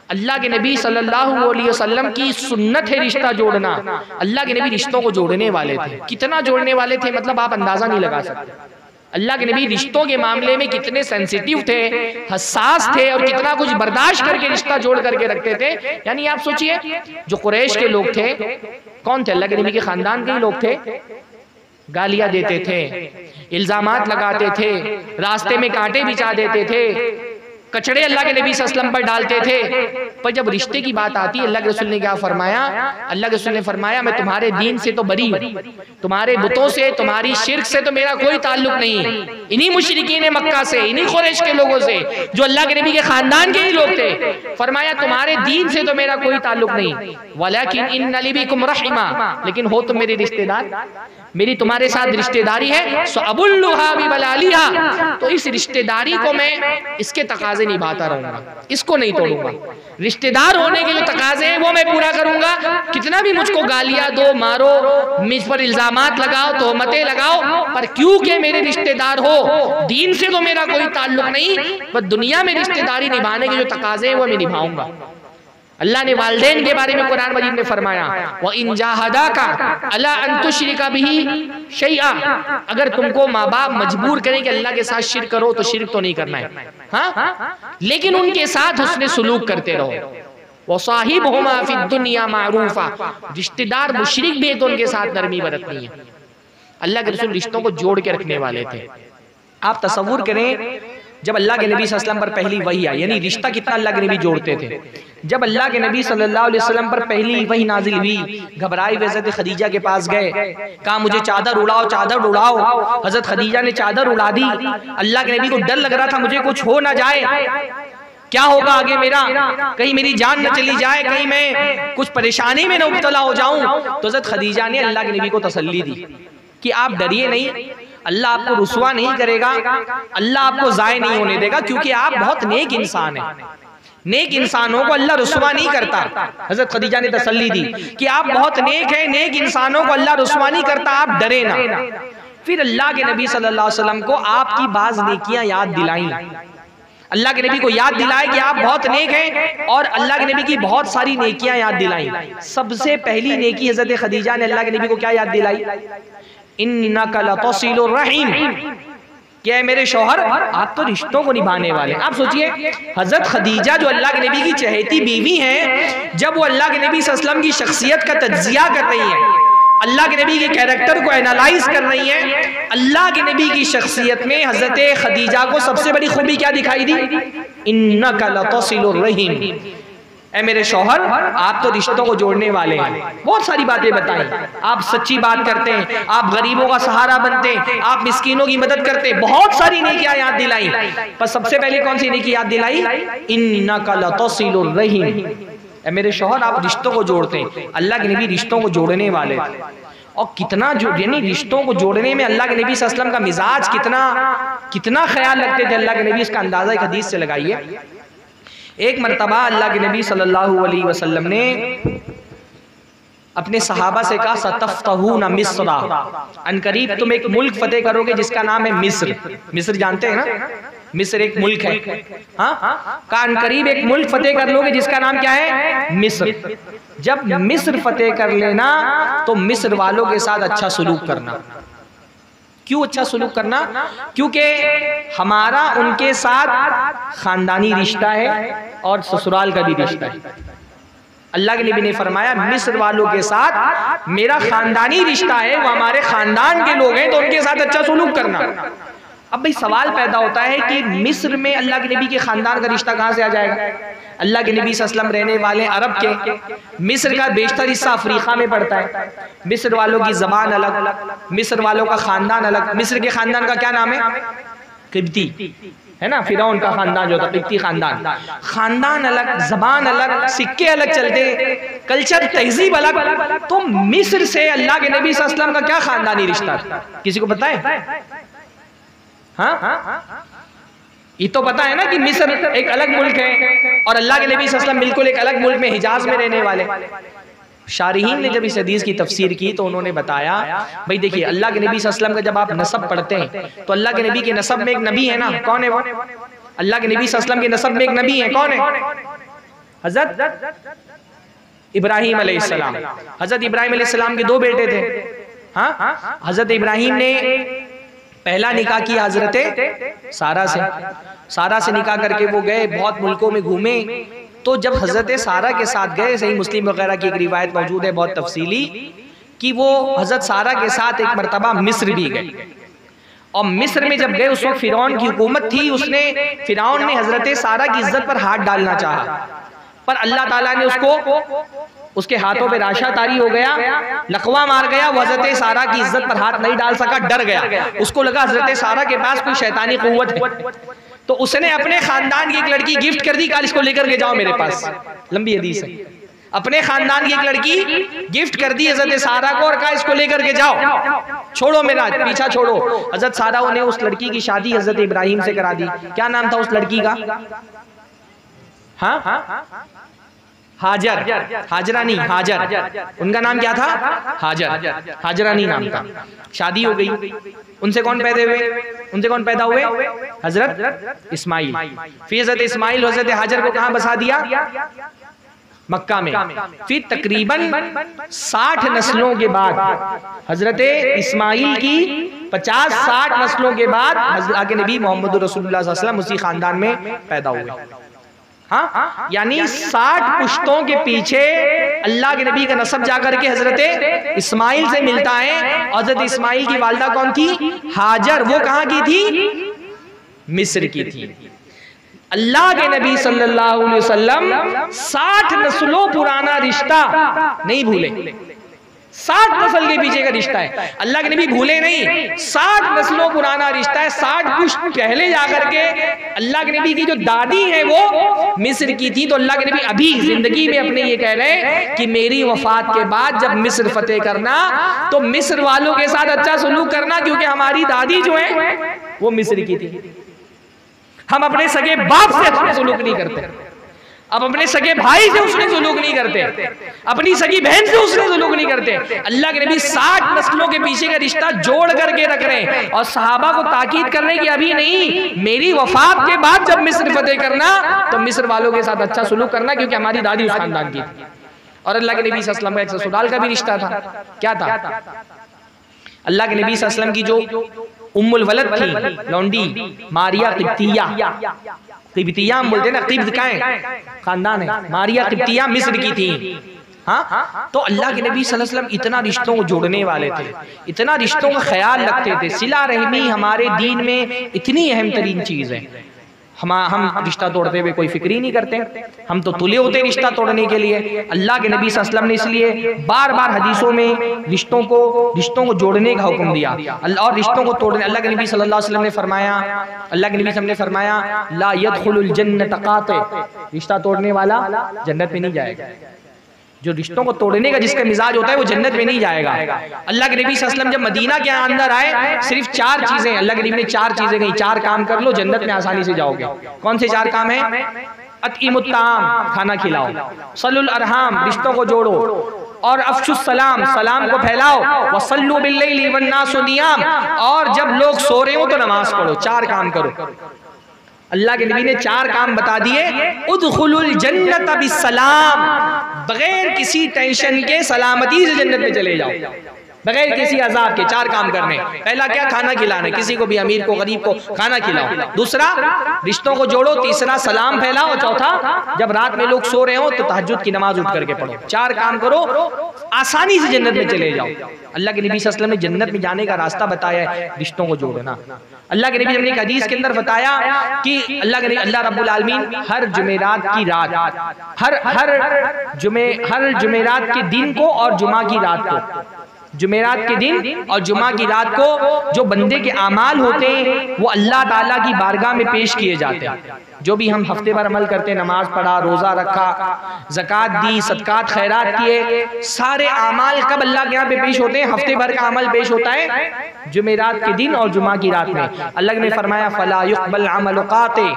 S1: अल्लाह के नबी सल्लल्लाहु अलैहि वसल्लम की सुन्नत है रिश्ता जोड़ना। अल्लाह के नबी रिश्तों को जोड़ने वाले थे। कितना जोड़ने वाले थे मतलब आप अंदाजा नहीं लगा सकते। अल्लाह के नबी रिश्तों के मामले में कितने सेंसिटिव थे, हसास थे, और कितना कुछ बर्दाश्त करके रिश्ता जोड़ करके रखते थे। यानी आप सोचिए, जो कुरैश के लोग थे, कौन थे? अल्लाह के नबी के खानदान के ही लोग थे। गालियां देते थे, इल्जामात लगाते थे, रास्ते में कांटे बिछा देते थे, कचड़े अल्लाह के नबी सल्लल्लाहु अलैहि वसल्लम पर डालते थे। पर जब रिश्ते की बात आती है, अल्लाह के रसूल ने क्या फरमाया? अल्लाह के रसूल ने फरमाया, मैं तुम्हारे दीन से तो बरी हूँ, तुम्हारे बुतों से, तुम्हारी शिर्क से तो मेरा कोई ताल्लुक नहीं है। इन्हीं मुशरिकीन मक्का से, इन्हीं कुरैश के लोगों से, जो अल्लाह के नबी के खानदान के ही लोग थे, फरमाया तुम्हारे दीन से तो मेरा कोई ताल्लुक नहीं, वलाकिन इन्ना लिबिकुम रहमा, लेकिन हो तुम मेरे रिश्तेदार, मेरी तुम्हारे साथ रिश्तेदारी है। सो अबुल्लुहा बिबलालिहा, तो इस रिश्तेदारी को मैं इसके तकाजे निभाता रहूंगा, इसको नहीं तोड़ूंगा। रिश्तेदार होने के जो तकाजे हैं वो मैं पूरा करूंगा। कितना भी मुझको गालियां दो, मारो, मुझ पर इल्जामात लगाओ, तोहमतें लगाओ, पर क्योंकि मेरे रिश्तेदार हो, दीन से तो मेरा कोई ताल्लुक नहीं, पर दुनिया में रिश्तेदारी निभाने के जो तकाजे हैं वो मैं निभाऊंगा। अल्लाह ने वालिदैन के बारे में कुरान मजीद में फरमाया, व इन जाहदाका अला अन तुश्रिका बिही शैआ, अगर तुमको माँ बाप मजबूर करें कि अल्लाह के साथ शिर्क करो तो शिर्क तो नहीं करना है, हाँ, लेकिन उनके साथ हुस्ने सुलूक करते रहो। वो साहिबहुमा फिद दुनिया मारूफा, रिश्तेदार मुशरिक भी है तो उनके साथ नरमी बरतनी है। अल्लाह के रसूल रिश्तों को जोड़ के रखने वाले थे। आप तसव्वुर करें, जब अल्लाह के नबी सल्लल्लाहु अलैहि वसल्लम पर पहली वही आई, यानी रिश्ता कितना अल्लाह के नबी जोड़ते थे। जब अल्लाह के नबी सल्लल्लाहु अलैहि वसल्लम पर पहली वही नाजिल हुई, घबराई हज़रत खदीजा के पास गए, कहा मुझे चादर उड़ाओ, चादर उड़ाओ। हज़रत खदीजा ने चादर उड़ा दी। अल्लाह के नबी को डर लग रहा था मुझे कुछ हो ना जाए, क्या होगा आगे मेरा, कहीं मेरी जान न चली जाए, कहीं मैं कुछ परेशानी में न मुब्तला हो जाऊं। तो हज़रत खदीजा ने अल्लाह के नबी को तसल्ली दी, कि आप डरिए नहीं, अल्लाह आपको रुसवा नहीं करेगा, अल्लाह आपको ज़ाय नहीं होने देगा, क्योंकि आप बहुत नेक इंसान हैं। नेक इंसानों को अल्लाह रुसवा नहीं करता। हजरत खदीजा ने तसल्ली दी कि आप बहुत नेक हैं, नेक इंसानों को अल्लाह रुसवा नहीं करता, आप डरे ना। फिर अल्लाह के नबी सल्लल्लाहु अलैहि वसल्लम को आपकी बाज नेकियां याद दिलाई। अल्लाह के नबी को याद दिलाए कि आप बहुत नेक हैं, और अल्लाह के नबी की बहुत सारी नेकियां याद दिलाई। सबसे पहली नेकी हजरत खदीजा ने अल्लाह के नबी को क्या याद दिलाई? इन्नका लतसिलुर रहीम, क्या मेरे शौहर आप तो रिश्तों को निभाने वाले। आप सोचिए हजरत खदीजा जो अल्लाह के नबी की चहेती बीवी हैं, जब वो अल्लाह के नबी सल्लल्लाहु अलैहि वसल्लम की शख्सियत का तज्जिया कर रही है, अल्लाह के नबी के कैरेक्टर को एनालाइज कर रही है, अल्लाह के नबी की शख्सियत में हजरत खदीजा को सबसे बड़ी खूबी क्या दिखाई दी? इन्नका लतसिलुर रहीम, ऐ मेरे शौहर आप तो रिश्तों को जोड़ने वाले हैं। बहुत सारी बातें बताई, आप सच्ची बात करते हैं, आप गरीबों का सहारा बनते हैं, आप मिस्कीनों की मदद करते हैं, बहुत सारी नेकियां याद दिलाई। पर सबसे पहले कौन सी नेकी याद दिलाई? इन्नका लतसिलुर रहीम, ऐ मेरे शौहर आप रिश्तों को जोड़ते हैं। अल्लाह के नबी रिश्तों को जोड़ने वाले, और कितना यानी रिश्तों को जोड़ने में अल्लाह के नबी सल्लल्लाहु अलैहि वसल्लम का मिजाज कितना ख्याल रखते थे अल्लाह के नबी, इसका अंदाजा एक हदीस से लगाइए। एक मरतबा अल्लाह के नबी सल्लल्लाहु अलैहि वसल्लम ने अपने सहाबा से कहा, सतफ्तहूना मिस्रा, अनकरीब तुम एक मुल्क फतेह करोगे जिसका नाम है मिस्र। मिस्र जानते हैं ना, मिस्र एक मुल्क है। हाँ, का अनकरीब एक मुल्क फतेह कर लोगे जिसका नाम क्या है? मिस्र। जब मिस्र फतेह कर लेना तो मिस्र वालों के साथ अच्छा सलूक करना। क्यों अच्छा सलूक करना? क्योंकि हमारा उनके साथ खानदानी रिश्ता है और ससुराल का भी रिश्ता है। अल्लाह के नबी ने फरमाया मिस्र वालों के साथ मेरा खानदानी रिश्ता है, वो हमारे खानदान के लोग हैं, तो उनके साथ अच्छा सलूक करना। अब भाई सवाल पैदा होता है कि मिस्र में अल्लाह के नबी के खानदान का रिश्ता कहाँ से आ जाएगा? अल्लाह के नबी सल्लल्लाहु अलैहि वसल्लम रहने वाले अरब के, मिस्र का बेशतर हिस्सा अफ्रीका में पड़ता है। मिस्र वालों की जबान अलग, मिस्र वालों का खानदान अलग। मिस्र के खानदान का क्या नाम है? किब्ती, है ना, फिरौन का खानदान जो था, किब्ती खानदान। खानदान अलग, जबान अलग, सिक्के अलग चलते, कल्चर तहजीब अलग। तो मिस्र से अल्लाह के नबी सल्लल्लाहु अलैहि वसल्लम का क्या खानदानी रिश्ता? किसी को पता है? हाँ, ये तो पता है ना कि मिस्र एक अलग मुल्क है और अल्लाह के नबी सल्लल्लाहु अलैहि वसल्लम बिल्कुल एक अलग मुल्क में हिजाज में रहने वाले। शारहीन ने जब इस हदीस की तफसीर की तो उन्होंने बताया, भाई देखिए अल्लाह के नबी सल्लल्लाहु अलैहि वसल्लम का जब आप नसब पढ़ते हैं तो अल्लाह के नबी के नसब में एक नबी है ना, कौन है वो? अल्लाह के नबी सल्लल्लाहु अलैहि वसल्लम के नसब में एक नबी है, कौन है? हजरत इब्राहीम अलैहिस्सलाम। हजरत इब्राहीम अलैहिस्सलाम के दो बेटे थे। हाँ, हजरत इब्राहीम ने पहला निकाह किया हजरत सारा से निकाह करके वो गए, बहुत मुल्कों में घूमे। तो जब हजरत सारा के साथ गए, सही मुस्लिम वगैरह की एक रिवायत मौजूद है बहुत तफसीली, कि वो हजरत सारा के साथ एक मरतबा मिस्र भी गए। और मिस्र में जब गए उस वक्त फिरौन की हुकूमत थी, फिरौन ने हजरत सारा की इज्जत पर हाथ डालना चाहा, पर अल्लाह ताला ने उसके हाथों पे राशा तारी हो गया, लकवा मार गया। वो हजरत सारा की इज्जत पर हाथ नहीं डाल सका, डर गया। उसको लगा हजरत सारा के पास कोई शैतानी कुव्वत है, तो उसने अपने खानदान की एक लड़की गिफ्ट कर दी, कल इसको लेकर के जाओ मेरे पास। लंबी हदीस है। अपने खानदान की एक लड़की गिफ्ट कर दी हजरत सारा को और कहा इसको लेकर के जाओ, छोड़ो मेरा पीछा छोड़ो। हजरत सारा ने उस लड़की की शादी हजरत इब्राहीम से करा दी। क्या नाम था उस लड़की का? हाँ, हाजर, हाजरानी, हाजर। उनका नाम क्या था? हाजर, हाजरानी नाम था। शादी हो गई। उनसे कौन पैदा हुए? हजरत इस्माइल। फिर हजरत इस्माइल हजरत हाजर को कहां बसा दिया? मक्का में। फिर तकरीबन 60 नस्लों के बाद हजरत इस्माइल की 50-60 नस्लों के बाद अल्लाह के नबी मोहम्मद रसूलुल्लाह सल्लल्लाहु अलैहि वसल्लम उसी खानदान में पैदा हुए। हाँ, यानी 60 पुश्तों के पीछे अल्लाह के नबी का नसब जाकर के हजरत इस्माइल से मिलता है। हजरत इस्माइल की वालिदा कौन थी? हाजर। वो कहाँ की थी? मिस्र की थी। अल्लाह के नबी सल्लल्लाहु अलैहि वसल्लम 60 नस्लों पुराना रिश्ता नहीं भूले। 60 नस्ल के पीछे का रिश्ता है। अल्लाह के नबी भूले नहीं, 60 नस्लों पुराना रिश्ता है। 60 कुछ पहले जाकर के अल्लाह के नबी की जो दादी है वो मिस्र की थी, तो अल्लाह के नबी अभी जिंदगी में अपने ये कह रहे हैं कि मेरी वफात के बाद जब मिस्र फतेह करना तो मिस्र वालों के साथ अच्छा सलूक करना, क्योंकि हमारी दादी जो है वो मिस्र की थी। हम अपने सगे बाप से अच्छा सलूक नहीं करते, अब अपने सगे भाई से उसने सलूक नहीं करते, अपनी सगी बहन से उसने सलूक नहीं करते। अल्लाह के नबी 60 नस्लों के पीछे का रिश्ता जोड़ करके रख रहे हैं और सहाबा को ताकीद कर रहे हैं कि अभी नहीं, मेरी वफात के बाद जब मिस्र फतेह करना तो मिस्र वालों के साथ अच्छा सलूक करना, क्योंकि हमारी दादी उस खानदान की थी। और अल्लाह के नबी सल्लल्लाहु अलैहि वसल्लम का एक ससुराल का भी रिश्ता था। क्या था? अल्लाह के नबी सल्लल्लाहु अलैहि वसल्लम की जो उम्मुल वलद थी लौंडी मारिया किब्तिया, किब्तिया हम बोलते हैं ना, किब्त का है खानदान है, मारिया किब्तिया मिस्र की थी। हाँ, तो अल्लाह के नबी सल्लल्लाहु अलैहि वसल्लम इतना रिश्तों को जोड़ने वाले थे, इतना रिश्तों का ख्याल रखते थे। सिला रहमी हमारे दीन में इतनी अहम तरीन चीज है। हम रिश्ता तोड़ते हुए कोई फिक्र ही नहीं करते, हम तो तुले होते रिश्ता तोड़ने के लिए। अल्लाह के नबी सल्लल्लाहु अलैहि वसल्लम ने इसलिए बार बार हदीसों में रिश्तों को जोड़ने का हुक्म दिया और रिश्तों को तोड़ने। अल्लाह के नबी सल्लल्लाहु अलैहि वसल्लम ने फरमाया, अल्लाह के नबी सल्लल्लाहु अलैहि वसल्लम ने फरमाया, ला यदखुलुल जन्नत काते, रिश्ता तोड़ने वाला जन्नत में नहीं जाएगा। जो रिश्तों को तोड़ने का जिसका मिजाज होता है वो जन्नत में नहीं जाएगा। अल्लाह के नबी सल्लल्लाहु अलैहि वसल्लम जब मदीना के अंदर आए, सिर्फ 4 चीजें अल्लाह के नबी ने 4 चीजें कही, 4 काम कर लो जन्नत में आसानी से जाओगे। कौन से 4 काम है? अतईमुत ताम, खाना खिलाओ, सल्लुल अरहाम, रिश्तों को जोड़ो, और अफशुस सलाम, सलाम को फैलाओ, वसल्लु बिल्लैलि वन्नासु नियाम, और जब लोग सो रहे हो तो नमाज पढ़ो। 4 काम करो। अल्लाह के नबी ने 4 काम बता दिए। उदखुलुल जन्नत बिस्सलाम, बगैर किसी टेंशन के सलामती से जन्नत में चले जाओ, बगैर किसी अजाब के। 4 काम करने। पहला क्या? खाना खिलाना, किसी को भी, अमीर को गरीब को खाना खिलाओ। दूसरा, रिश्तों को जोड़ो। तीसरा, सलाम फैलाओ। चौथा, जब रात में लोग सो रहे हो तो तहज्जुद की नमाज उठ करके पढ़ो। 4 काम करो, आसानी से जन्नत में चले जाओ। अल्लाह के नबी सल्लल्लाहु अलैहि वसल्लम ने जन्नत में जाने का रास्ता बताया है, रिश्तों को जोड़ना। अल्लाह के नबी ने एक हदीस के अंदर बताया कि अल्लाह रब्बुल आलमीन हर जुमेरात की रात, हर जुमेरात के दिन को और जुमा की रात को, जुमेरात के दिन और जुमा की रात को जो बंदे के आमाल होते हैं वो अल्लाह ताला की बारगाह में पेश किए जाते हैं। जो भी हम हफ्ते भर अमल करते हैं, नमाज पढ़ा, रोजा रखा, ज़कात दी, सदकात खैरात किए, सारे आमाल कब अल्लाह के यहाँ पे पेश होते हैं? हफ्ते भर का अमल पेश होता है जुमेरात के दिन और जुमा की रात में। अल्लाह ने फरमाया, फला युक़बल अमल क़ाते,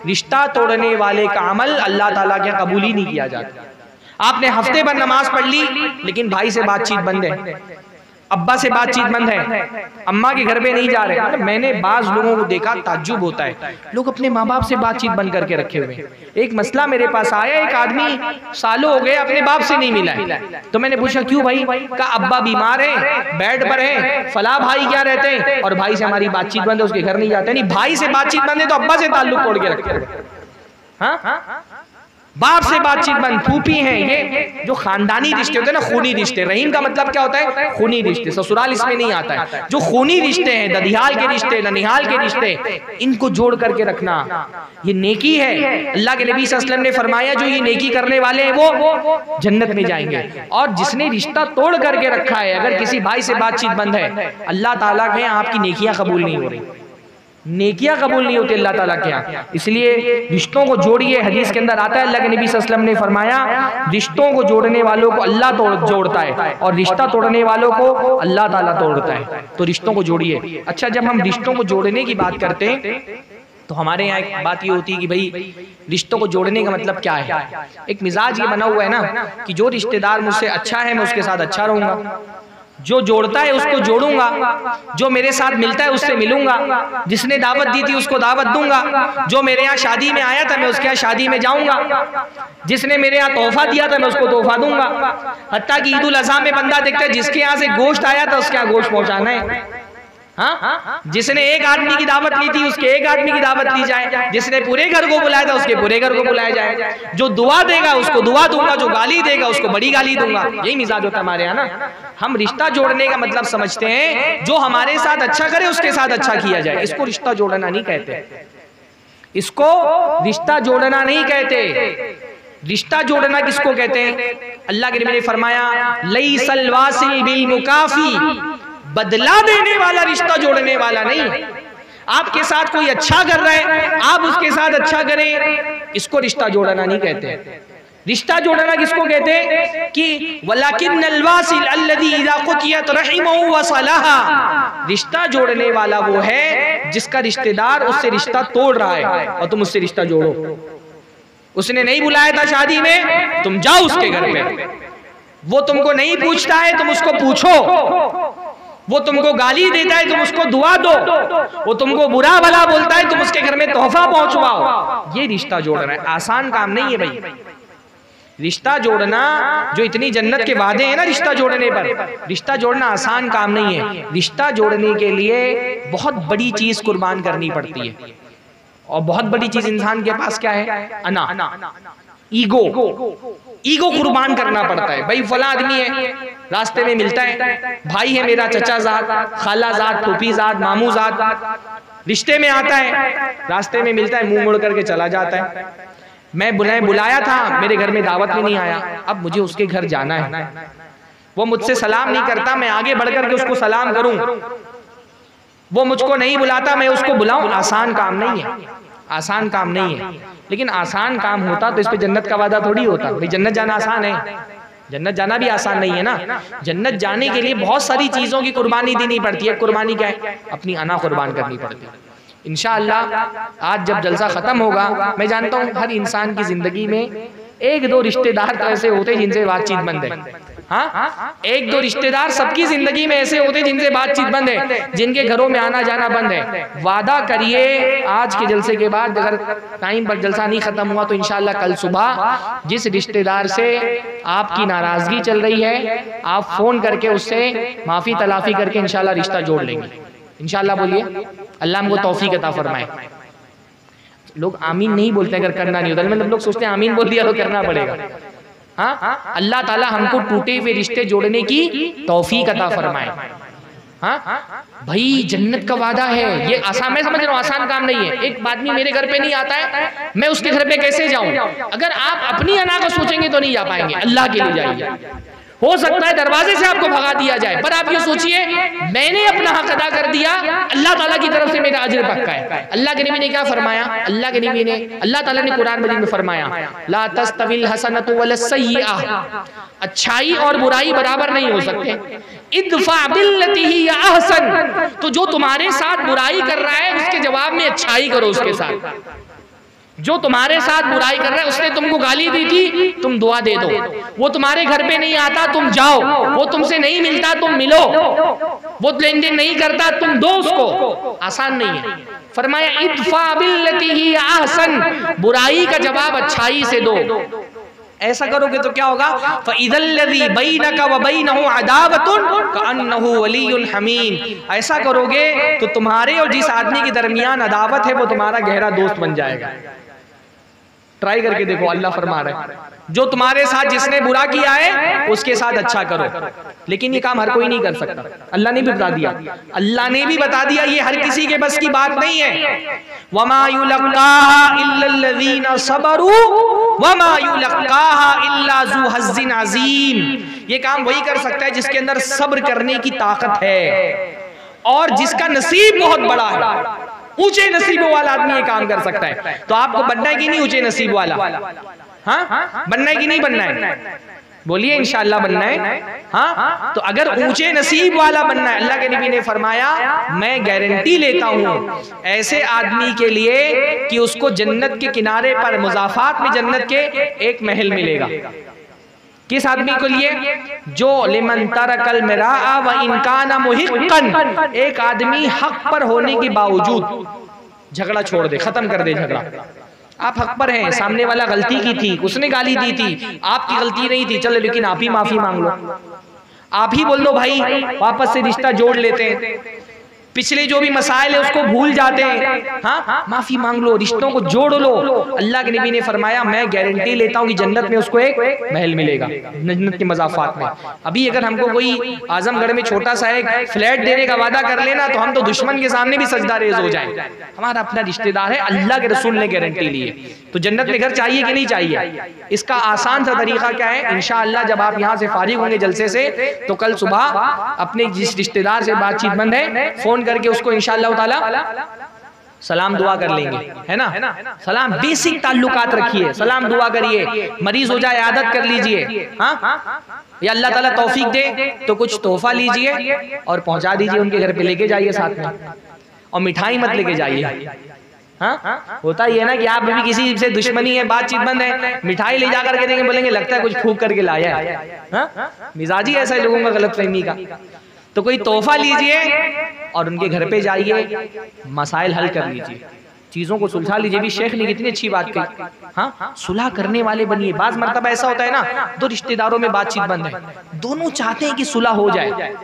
S1: रिश्ता तोड़ने वाले का अमल अल्लाह ताला के कबूल ही नहीं किया जाता। आपने हफ्ते भर नमाज पढ़ ली लेकिन भाई से बातचीत बंद है, अब्बा से बातचीत बंद है, अम्मा के घर पे नहीं जा रहे। मैंने बाज लोगों को देखा, ताज्जुब होता है, लोग अपने माँ बाप से बातचीत बंद करके रखे हुए हैं। एक मसला मेरे पास आया, एक आदमी सालों हो गए अपने बाप से नहीं मिला है, तो मैंने पूछा क्यों भाई? का अब्बा बीमार है, बेड पर है, फला भाई क्या रहते हैं और भाई से हमारी बातचीत बंद है, उसके घर नहीं जाते। नहीं, भाई से बातचीत बंद है तो अब्बा से ताल्लुक तोड़ के रखे हुए। हाँ, बाप से बातचीत बंद। फूफी हैं, ये जो खानदानी रिश्ते होते हैं ना, खूनी रिश्ते। रहीम का मतलब क्या होता है? खूनी रिश्ते। ससुराल इसमें नहीं आता है। जो खूनी रिश्ते हैं, ददियाल के रिश्ते, ननिहाल के रिश्ते, इनको जोड़ करके रखना ये नेकी है। अल्लाह के नबी सल्लल्लाहु अलैहि वसल्लम ने फरमाया, जो ये नेकी करने वाले हैं वो जन्नत में जाएंगे। और जिसने रिश्ता तोड़ करके रखा है, अगर किसी भाई से बातचीत बंद है, अल्लाह ताला के यहाँ आपकी नेकियां कबूल नहीं हो रही, नेकियां कबूल नहीं होती अल्लाह ताला के यहाँ। इसलिए रिश्तों को जोड़िए। हदीस के अंदर आता है, अल्लाह के नबी सल्लल्लाहु अलैहि वसल्लम ने फरमाया, रिश्तों को जोड़ने वालों को अल्लाह जोड़ता है और रिश्ता तोड़ने वालों को अल्लाह ताला तोड़ता है। तो रिश्तों को जोड़िए। अच्छा, जब हम रिश्तों को जोड़ने की बात करते हैं तो हमारे यहाँ एक बात ये होती है कि भाई रिश्तों को जोड़ने का मतलब क्या है? एक मिजाज ये बना हुआ है ना कि जो रिश्तेदार मुझसे अच्छा है मैं उसके साथ अच्छा रहूंगा, जो जोड़ता है उसको जोड़ूंगा, जो मेरे साथ मिलता है उससे मिलूंगा, जिसने दावत दी थी उसको दावत दूंगा, जो मेरे यहाँ शादी में आया था मैं उसके यहाँ शादी में जाऊंगा, जिसने मेरे यहाँ तोहफा दिया था मैं उसको तोहफा दूंगा। हत्ता कि ईद उल अज़हा में बंदा देखता है जिसके यहाँ से गोश्त आया था उसके यहाँ गोश्त पहुंचाना है। हाँ, जिसने एक आदमी की दावत ली थी उसके एक आदमी की दावत ली जाए, जिसने पूरे घर को बुलाया था उसके पूरे घर को बुलाया जाए, जो दुआ देगा उसको दुआ दूंगा, जो गाली देगा उसको बड़ी गाली दूंगा। यही मिजाज होता है हमारे यहाँ ना। हम रिश्ता जोड़ने का मतलब समझते हैं जो हमारे साथ अच्छा करे उसके साथ अच्छा किया जाए। इसको रिश्ता जोड़ना नहीं कहते, इसको रिश्ता जोड़ना नहीं कहते। रिश्ता जोड़ना किसको कहते हैं? अल्लाह के नबी ने फरमाया लैसल वासिल बिल मुकाफी, बदला देने वाला रिश्ता जोड़ने वाला नहीं। आपके साथ कोई अच्छा कर रहा है, आप उसके साथ अच्छा करें, इसको रिश्ता जोड़ना नहीं कहते। रिश्ता जोड़ना किसको कहते हैं कि वलाकिन्नल वासिल अल्लज़ी इज़ा क़ुतियत रहिमहु व सलाहा, रिश्ता जोड़ने वाला वो है जिसका रिश्तेदार उससे रिश्ता तोड़ रहा है और तुम उससे रिश्ता जोड़ो। उसने नहीं बुलाया था शादी में, तुम जाओ उसके घर पे। वो तुमको नहीं पूछता है, तुम उसको पूछो। वो तुमको गाली देता है, तुम उसको दुआ दो। वो तुमको बुरा भला बोलता है, तुम उसके घर में तोहफा पहुंचवाओ। ये रिश्ता जोड़ना है, आसान काम नहीं है भाई। रिश्ता जोड़ना, जो इतनी जन्नत के वादे हैं ना रिश्ता जोड़ने पर, रिश्ता जोड़ना आसान काम नहीं है। रिश्ता जोड़ने के लिए बहुत बड़ी चीज कुर्बान करनी पड़ती है, और बहुत बड़ी चीज इंसान के पास क्या है? अना, ईगो। ईगो कुर्बान करना पड़ता है। भाई फला आदमी है, रास्ते में मिलता है, भाई है मेरा, चचा जात, खाला जात, फूफी जात, मामू जात, रिश्ते में आता है, रास्ते में मिलता है, मुंह मोड़ करके चला जाता है। मैं बुलाया था, मेरे घर में दावत में नहीं आया, अब मुझे उसके घर जाना है। वो मुझसे सलाम नहीं करता, मैं आगे बढ़ करके उसको सलाम करूं। वो मुझको नहीं बुलाता, मैं उसको बुलाऊं। आसान काम नहीं है, आसान काम नहीं है। लेकिन आसान काम होता तो इस पे जन्नत का वादा थोड़ी होता। भाई जन्नत जाना आसान है? जन्नत जाना भी आसान नहीं है ना। जन्नत जाने के लिए बहुत सारी चीजों की कुर्बानी देनी पड़ती है। कुर्बानी क्या है? अपनी अना कुर्बान करनी पड़ती है। इंशाअल्लाह आज जब जलसा खत्म होगा, मैं जानता हूँ हर इंसान की जिंदगी में एक दो रिश्तेदार तो ऐसे होते जिनसे बातचीत बंद है। हाँ, एक दो रिश्तेदार सबकी जिंदगी में ऐसे होते जिनसे बातचीत बंद है, जिनके घरों में आना जाना बंद है। वादा करिए आज के जलसे के बाद, अगर टाइम पर जलसा नहीं खत्म हुआ तो इंशाअल्लाह कल सुबह जिस रिश्तेदार से आपकी नाराजगी चल रही है, आप फोन करके उससे माफी तलाफी करके इंशाअल्लाह रिश्ता जोड़ लेंगे। इंशाअल्लाह बोलिए, अल्लाह हमको तौफीक अता फरमाए। लोग आमीन नहीं बोलते अगर करना नहीं होता, मतलब लोग सोचते हैं आमीन बोल दिया तो करना पड़ेगा। हाँ, अल्लाह ताला हमको टूटे हुए रिश्ते जोड़ने की तौफीक अता फरमाए। हाँ भाई, जन्नत का वादा है, ये आसान, मैं समझ रहा हूँ आसान काम नहीं है। एक आदमी मेरे घर पे नहीं आता है, मैं उसके घर पे कैसे जाऊं? अगर आप अपनी अना को सोचेंगे तो नहीं जा पाएंगे, अल्लाह के लिए जाइए। हो सकता है दरवाजे से आपको भगा दिया जाए, पर आप ये सोचिए मैंने अपना हक अदा कर दिया, अल्लाह ताला की तरफ से मेरा अजर पक्का है। अल्लाह के नबी ने क्या फरमाया? अल्लाह के नबी ने, अल्लाह ताला ने कुरान मजीद में फरमाया, ला तस्तविल हसनतु वल सय्यिआ, अच्छाई और बुराई बराबर नहीं हो सकते। इदफा बिल्लती ही अहसन, तो जो तुम्हारे साथ बुराई कर रहा है उसके जवाब में अच्छाई करो उसके साथ। जो तुम्हारे साथ बुराई कर रहा है, उसने तुमको गाली दी थी, तुम दुआ दे दो। वो तुम्हारे घर पे नहीं आता, तुम जाओ। वो तुमसे नहीं मिलता, तुम मिलो। वो लेन देन नहीं करता, तुम दो उसको। आसान नहीं है। फरमाया इदफा बिल्लती ही अहसन, बुराई का जवाब अच्छाई से दो। ऐसा करोगे तो क्या होगा? फ़इज़ल्लज़ी बैनका व बैनहु अदावतुन कअन्नहु वलियुन हमीम, ऐसा करोगे तो तुम्हारे और जिस आदमी के दरमियान अदावत है वो तुम्हारा गहरा दोस्त बन जाएगा। ट्राई करके देखो, अल्लाह फरमा रहा है जो तुम्हारे साथ जिसने बुरा किया है उसके साथ अच्छा करो। लेकिन ये काम हर कोई नहीं कर सकता, अल्लाह ने भी बता दिया। अल्लाह ने भी बता दिया ये हर किसी के बस की बात नहीं है। वमा युलक्काहा इल्लल्लज़ीना सबरू वमा युलक्काहा इल्ला ज़ू हज़्ज़िन अज़ीम, ये काम वही कर सकता है जिसके अंदर सब्र करने की ताकत है और जिसका नसीब बहुत बड़ा है। ऊंचे नसीबों वाला आदमी ये काम कर सकता है। तो आपको बनना है कि नहीं ऊंचे नसीब वाला? हाँ, बनना है कि नहीं बनना है? बोलिए इंशाअल्लाह बनना है। हाँ, तो अगर ऊंचे नसीब वाला बनना है, अल्लाह के नबी ने फरमाया मैं गारंटी लेता हूँ ऐसे आदमी के लिए कि उसको जन्नत के किनारे पर मुज़ाफ़ात में जन्नत के एक महल मिलेगा। किस आदमी के लिए? जो लिमन तरकल मिराअ व इन काना मुहिक्कन, एक आदमी हक पर होने के बावजूद झगड़ा छोड़ दे, खत्म कर दे झगड़ा। आप हक पर हैं, सामने वाला गलती की थी, उसने गाली दी थी, आपकी गलती नहीं थी, चलो लेकिन आप ही माफी मांग लो, आप ही बोल दो भाई वापस से रिश्ता जोड़ लेते हैं। पिछले जो भी मसाइल है उसको भूल जाते हैं। हाँ, माफी मांग लो, रिश्तों को जोड़ लो। अल्लाह के नबी ने फरमाया मैं गारंटी लेता हूँ कि जन्नत में उसको एक महल मिलेगा जन्नत के मज़ाफ़ात में। अभी अगर हमको कोई आजमगढ़ में छोटा सा एक फ्लैट देने का वादा कर लेना तो हम तो दुश्मन के सामने भी सजदा रेज हो जाए। हमारा अपना रिश्तेदार है, अल्लाह के रसूल ने गारंटी ली है। तो जन्नत में घर चाहिए कि नहीं चाहिए? इसका आसान सा तरीका क्या है? इंशाअल्लाह जब आप यहाँ से फारिग होंगे जलसे से तो कल सुबह अपने जिस रिश्तेदार से बातचीत बंद है फोन करके उसको इंशाअल्लाह ताला सलाम दुआ कर लेंगे, है ना? सलाम, बेसिक ताल्लुकात रखिए, सलाम दुआ करिए। मरीज हो जाए आदत कर लीजिए। हाँ, या अल्लाह ताला तौफीक दे तो कुछ तोहफा लीजिए और पहुंचा दीजिए उनके घर पे, लेके जाइए साथ में। और मिठाई मत लेके जाइए। हाँ, होता ही है ना कि आप भी किसी से दुश्मनी है, बातचीत बंद है, मिठाई ले जा करके देंगे, बोलेंगे लगता है कुछ फूक करके लाया है। हाँ, मिजाजी ऐसा है लोगों का, गलतफहमी का। तो कोई तोहफा लीजिए और उनके घर पे जाइए, मसाइल हल कर लीजिए, चीजों को सुलझा लीजिए। भी शेख ने कितनी अच्छी बात कही। हाँ, सुलह करने वाले बनिए। बाज मर्तबा ऐसा होता है ना, दो रिश्तेदारों में बातचीत बंद है, दोनों चाहते हैं कि सुलह हो जाए,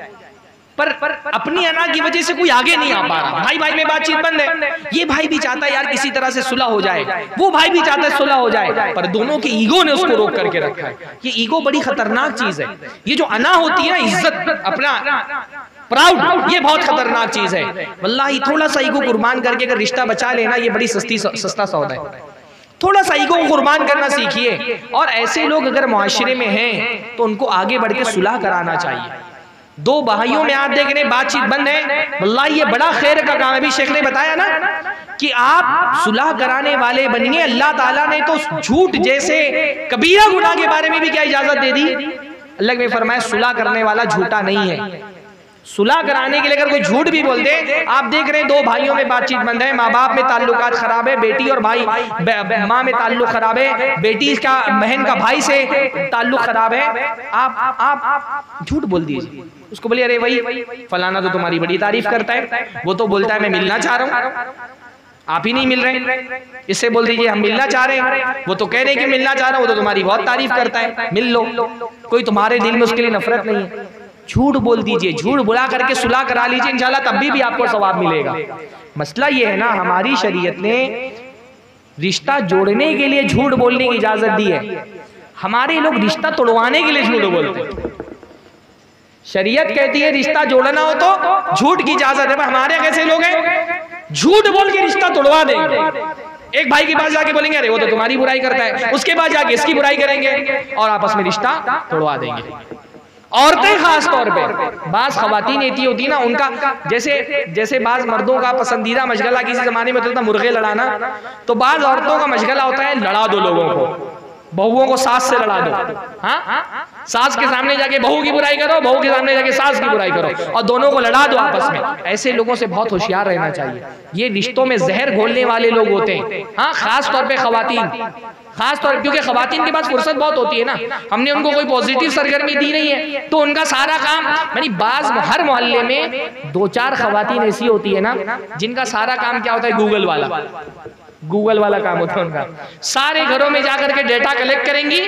S1: पर अपनी अना की वजह से कोई आगे नहीं आ पा रहा। भाई भाई में बातचीत बंद है, ये भाई भी चाहता है यार किसी तरह से सुलह हो जाए, वो भाई भी चाहता है सुलह हो जाए, पर दोनों के ईगो ने उसको रोक करके रखा है। ये ईगो बड़ी खतरनाक चीज है। ये जो अना होती है ना, इज्जत, अपना प्राउड, ये बहुत खतरनाक चीज है। वल्लाही थोड़ा सा ईगो कुर्बान करके अगर रिश्ता बचा लेना, ये बड़ी सस्ता सौदा है। थोड़ा सा ईगो को कुर्बान करना सीखिए। और ऐसे लोग अगर मुआशरे में हैं तो उनको आगे बढ़ के सुलह कराना चाहिए। दो भाइयों में आप देख रहे हैं बातचीत बंद है, वल्लाही ये बड़ा खैर का काम है। अभी शेख ने बताया ना कि आप सुलह कराने वाले बनिए। अल्लाह ताला ने तो झूठ जैसे कबीरा गुनाह के बारे में भी क्या इजाजत दे दी? अल्लाह ने फरमाया सुलह करने वाला झूठा नहीं है। सुलह कराने के लिए अगर कोई झूठ भी बोल दे, आप देख रहे हैं दो भाइयों में बातचीत बंद है, माँ बाप में ताल्लुकात खराब है, बेटी और भाई माँ में ताल्लुक खराब है, बेटी का बहन का भाई से ताल्लुक खराब है, आप झूठ बोल दीजिए। उसको बोलिए अरे वही फलाना तो तुम्हारी बड़ी तारीफ करता है, वो तो बोलता है मैं मिलना चाह रहा हूँ, आप ही नहीं मिल रहे। इससे बोल दीजिए हम मिलना चाह रहे हैं, वो तो कह रहे हैं कि मिलना चाह रहा हूँ, वो तो तुम्हारी बहुत तारीफ करता है, मिल लो। कोई तुम्हारे दिल में उसके लिए नफरत नहीं है। झूठ बोल दीजिए, झूठ बुला करके सुलह करा लीजिए, इंशाल्लाह तब भी आपको सवाब मिलेगा। मसला ये है ना, हमारी शरीयत ने रिश्ता जोड़ने के लिए झूठ बोलने की इजाजत दी है, हमारे लोग रिश्ता तोड़वाने के लिए झूठ बोलते हैं। शरीयत कहती है रिश्ता जोड़ना हो तो झूठ की इजाजत है, पर हमारे यहाँ कैसे लोग हैं, झूठ बोल के रिश्ता तोड़वा देंगे। एक भाई के पास जाके बोलेंगे अरे वो तो तुम्हारी बुराई करता है, उसके पास जाके इसकी बुराई करेंगे और आपस में रिश्ता तोड़वा देंगे। औरतें खास तौर पे, बाज खवातीन ऐसी होती है ना, उनका जैसे बाज मर्दों का पसंदीदा मशगला किसी जमाने में होता था मुर्गे लड़ाना, तो बाज औरतों का मशगला होता है लड़ा दो लोगों को, बहुओं को सास से लड़ा दो। हाँ, सास के सामने जाके बहू की बुराई करो, बहू के सामने जाके सास की बुराई करो और दोनों को लड़ा दो आपस में। ऐसे लोगों से बहुत होशियार रहना चाहिए, ये रिश्तों में जहर घोलने वाले लोग होते हैं। हाँ, खास तौर पे खवातीन, खास तौर क्योंकि खवातीन के पास फुर्सत बहुत होती है ना, हमने उनको कोई पॉजिटिव सरगर्मी दी नहीं है, तो उनका सारा काम यानी बाज हर मोहल्ले में 2-4 खवातीन ऐसी होती है ना जिनका सारा काम क्या होता है, गूगल वाला काम होता है उनका। सारे घरों में जाकर के डेटा कलेक्ट करेंगी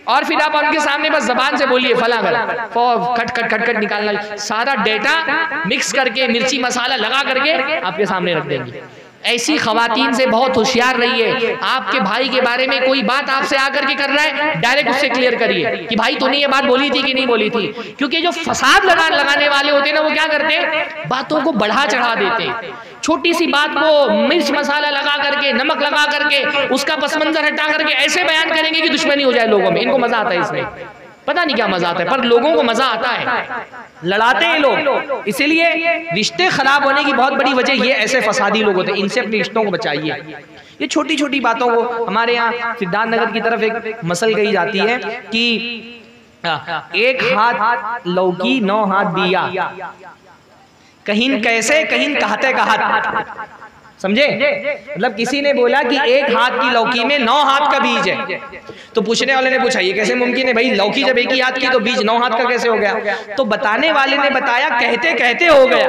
S1: और फिर आप उनके सामने बस जबान से बोलिए फला घर खट निकालना, सारा डेटा मिक्स करके मिर्ची मसाला लगा करके आपके सामने रख देंगी। ऐसी खवातीन से बहुत होशियार रहिए। आपके भाई के बारे में कोई बात आपसे आकर के कर रहा है, डायरेक्ट उससे क्लियर करिए कि भाई तूने ये बात बोली थी कि नहीं बोली थी, क्योंकि जो फसाद लगाने वाले होते हैं ना, वो क्या करते हैं, बातों को बढ़ा चढ़ा देते हैं। छोटी सी बात को मिर्च मसाला लगा करके, नमक लगा करके, उसका पस मंजर हटा करके ऐसे बयान करेंगे कि दुश्मनी हो जाए लोगों में। इनको मजा आता है इसमें, पता नहीं क्या मजा आता है, पर लोगों को मजा आता है, लड़ाते हैं लोग। इसीलिए रिश्ते खराब होने की बहुत बड़ी वजह ये ऐसे फसादी लोग होते हैं, इनसे अपने रिश्तों को बचाइए। ये छोटी छोटी बातों को, हमारे यहाँ सिद्धार्थनगर की तरफ एक मसल कही जाती है कि 1 हाथ लौकी 9 हाथ दिया, कहीं कैसे कहीं कहते कहत, समझे? मतलब किसी ने बोला कि 1 हाथ की लौकी में 9 हाथ का बीज है, तो पूछने वाले ने पूछा ये कैसे मुमकिन है भाई, लौकी जब 1 ही हाथ की तो बीज 9 हाथ का कैसे हो गया? तो बताने वाले ने बताया कहते कहते हो गया।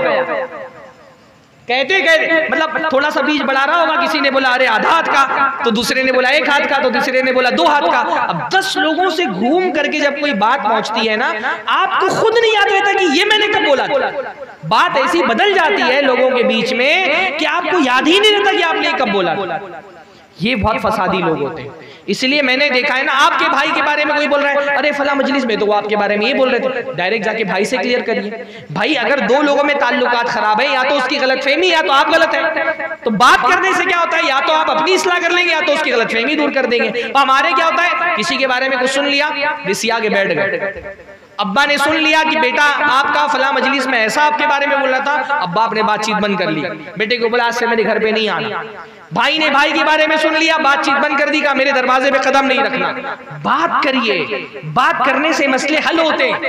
S1: कहते मतलब थोड़ा सा बीज बढ़ा रहा होगा, किसी ने बोला अरे आधा हाथ का, तो दूसरे ने बोला 1 हाथ का, तो तीसरे ने बोला 2 हाथ का। अब 10 लोगों से घूम करके जब कोई बात पहुंचती है ना, आपको खुद नहीं याद रहता कि ये मैंने कब बोला था। बात ऐसी बदल जाती है लोगों के बीच में कि आपको याद ही नहीं रहता कि आपने कब बोला था। ये बहुत फसादी लोग होते हैं। इसलिए मैंने देखा है ना, आपके भाई के बारे में कोई बोल रहा है अरे फला मजलिस में तो वो आपके बारे में ये बोल रहे थे, डायरेक्ट जाके भाई से क्लियर करिए। भाई अगर 2 लोगों में ताल्लुकात खराब है, या तो उसकी गलतफहमी या तो आप गलत है, तो बात करने से क्या होता है, या तो आप अपनी इस्लाह कर लेंगे या तो उसकी गलतफहमी दूर कर देंगे। तो हमारे क्या होता है, किसी के बारे में कुछ सुन लिया, रिसिया के बैठ गए। अब्बा ने सुन लिया कि बेटा आपका फला मजलिस में ऐसा आपके बारे में बोल रहा था, अब्बा आपने बातचीत बंद कर ली, बेटे को बोला आज से मेरे घर पे नहीं आना। भाई ने भाई के बारे में सुन लिया, बातचीत बंद कर दी, कहा मेरे दरवाजे पे कदम नहीं रखना। बात करिए, बात करने से मसले हल होते हैं।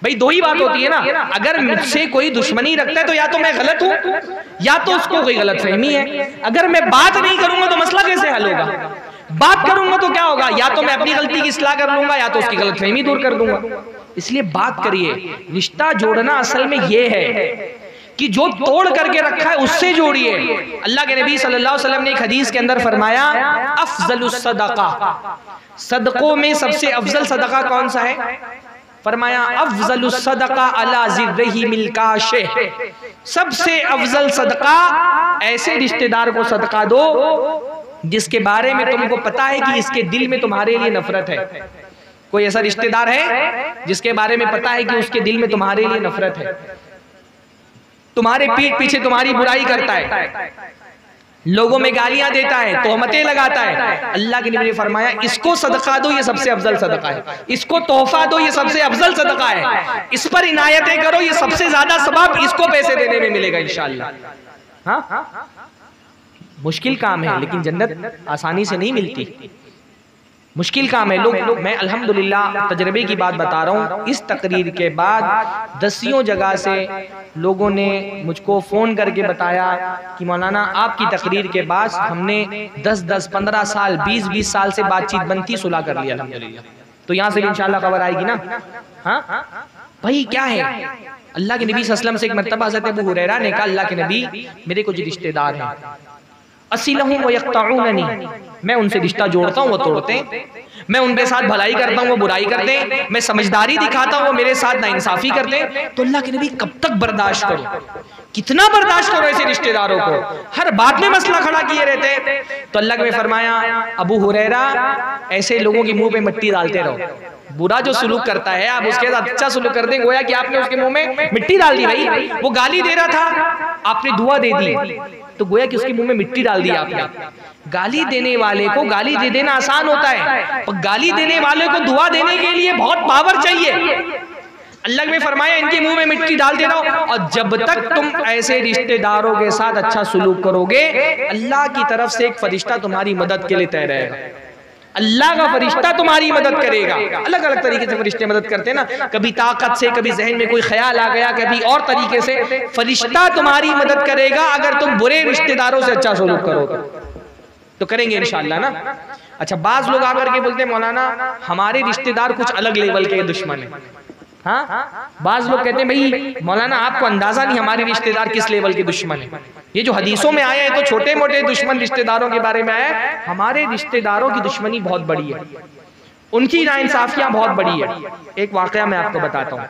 S1: भाई 2 ही बात होती है ना, अगर मुझसे कोई दुश्मनी रखता है तो या तो मैं गलत हूं या तो उसको कोई गलतफहमी है। अगर मैं बात नहीं करूंगा तो मसला कैसे हल होगा? बात करूंगा तो क्या होगा, या तो मैं अपनी गलती की इस्लाह कर लूंगा या तो उसकी गलतफहमी दूर कर दूंगा। इसलिए बात करिए। रिश्ता जोड़ना असल में यह है कि जो तोड़ करके रखा है उससे जोड़िए। अल्लाह के नबी सल्लल्लाहु अलैहि वसल्लम ने एक हदीस के अंदर फरमाया, अफजलुस सदका, सदकों में सबसे अफजल सदका कौन सा है? फरमाया अफजलुस सदका अला ज़िर्रिही मिलकाशे, सबसे अफजल सदका ऐसे रिश्तेदार को सदका दो जिसके बारे में तुमको पता है कि इसके दिल में तुम्हारे लिए नफरत है। कोई ऐसा रिश्तेदार है जिसके बारे में पता है कि उसके दिल में तुम्हारे लिए नफरत है, तुम्हारे पीठ पीछे तुम्हारी बुराई करता है, लोगों में गालियां देता है, तोहमतें लगाता है। अल्लाह के नबी ने फरमाया इसको सदका दो, ये सबसे अफजल सदका है। इसको तोहफा दो, ये सबसे अफजल सदका है। इस पर इनायतें करो, ये सबसे ज्यादा सवाब इसको पैसे देने में मिलेगा इंशाअल्लाह। हाँ, मुश्किल काम है लेकिन जन्नत आसानी से नहीं मिलती, मुश्किल काम है। लोग मैं अल्हम्दुलिल्लाह तजर्बे की बात बता रहा हूँ, इस तकरीर के बाद 10 जगह से लोगों ने मुझको फ़ोन करके बताया कि मौलाना आपकी तकरीर के बाद हमने 10-10, 15 साल, 20-20 साल से बातचीत बनती सुलह कर लिया अल्हम्दुलिल्लाह। तो यहाँ से इंशाअल्लाह खबर आएगी ना। हाँ भाई क्या है, अल्लाह के नबी सल्लल्लाहु अलैहि वसल्लम से एक मर्तबा हज़रत अबू हुरैरा ने कहा अल्लाह के नबी मेरे कुछ रिश्तेदार हैं, असिलहुम व यक़तऊननी, मैं उनसे रिश्ता जोड़ता हूँ वो तोड़ते हैं, मैं उनके साथ भलाई करता हूँ वो बुराई करते हैं, मैं समझदारी दिखाता हूँ वो मेरे साथ नाइंसाफी करते हैं। तो अल्लाह के नबी कब तक बर्दाश्त करो, कितना बर्दाश्त करो ऐसे रिश्तेदारों को, हर बात में मसला खड़ा किए रहते हैं। तो अल्लाह ने फरमाया अबू हुरैरा ऐसे लोगों के मुंह पे मिट्टी डालते रहो, बुरा जो सुलूक करता है आप उसके साथ अच्छा सुलूक कर दें, गोया कि आपने उसके मुंह में मिट्टी डाल दी। भाई वो गाली दे रहा था, आपने दुआ दे दी, तो गोया कि उसके मुंह में मिट्टी डाल दी आपने। गाली देने वाले को गाली दे देना आसान होता है, पर गाली देने वाले को दुआ देने के लिए बहुत पावर चाहिए। अल्लाह ने फरमाया इनके मुंह में मिट्टी डालते रहो, और जब तक तुम ऐसे रिश्तेदारों के साथ अच्छा सुलूक करोगे अल्लाह की तरफ से एक फरिश्ता तुम्हारी मदद के लिए तय रहेगा। अल्लाह का फरिश्ता तुम्हारी मदद करेगा। अलग अलग तरीके से फरिश्ते मदद करते हैं ना, कभी ताकत से, कभी जहन में कोई ख्याल आ गया, कभी और तरीके से फरिश्ता तुम्हारी मदद करेगा। अगर तुम बुरे रिश्तेदारों से अच्छा सलूक करोगे तो करेंगे इंशाअल्लाह ना। अच्छा, बाज लोग आकर के बोलते हैं मौलाना हमारे रिश्तेदार कुछ अलग लेवल के दुश्मन है। हाँ, बाज लोग कहते हैं भाई मौलाना आपको अंदाजा नहीं हमारे रिश्तेदार किस लेवल के दुश्मन है। ये जो हदीसों में आए हैं तो छोटे मोटे दुश्मन रिश्तेदारों के बारे में आया है, हमारे रिश्तेदारों की दुश्मनी बहुत बड़ी है, उनकी नाइंसाफियां बहुत बड़ी है। एक वाकया मैं आपको बताता हूँ।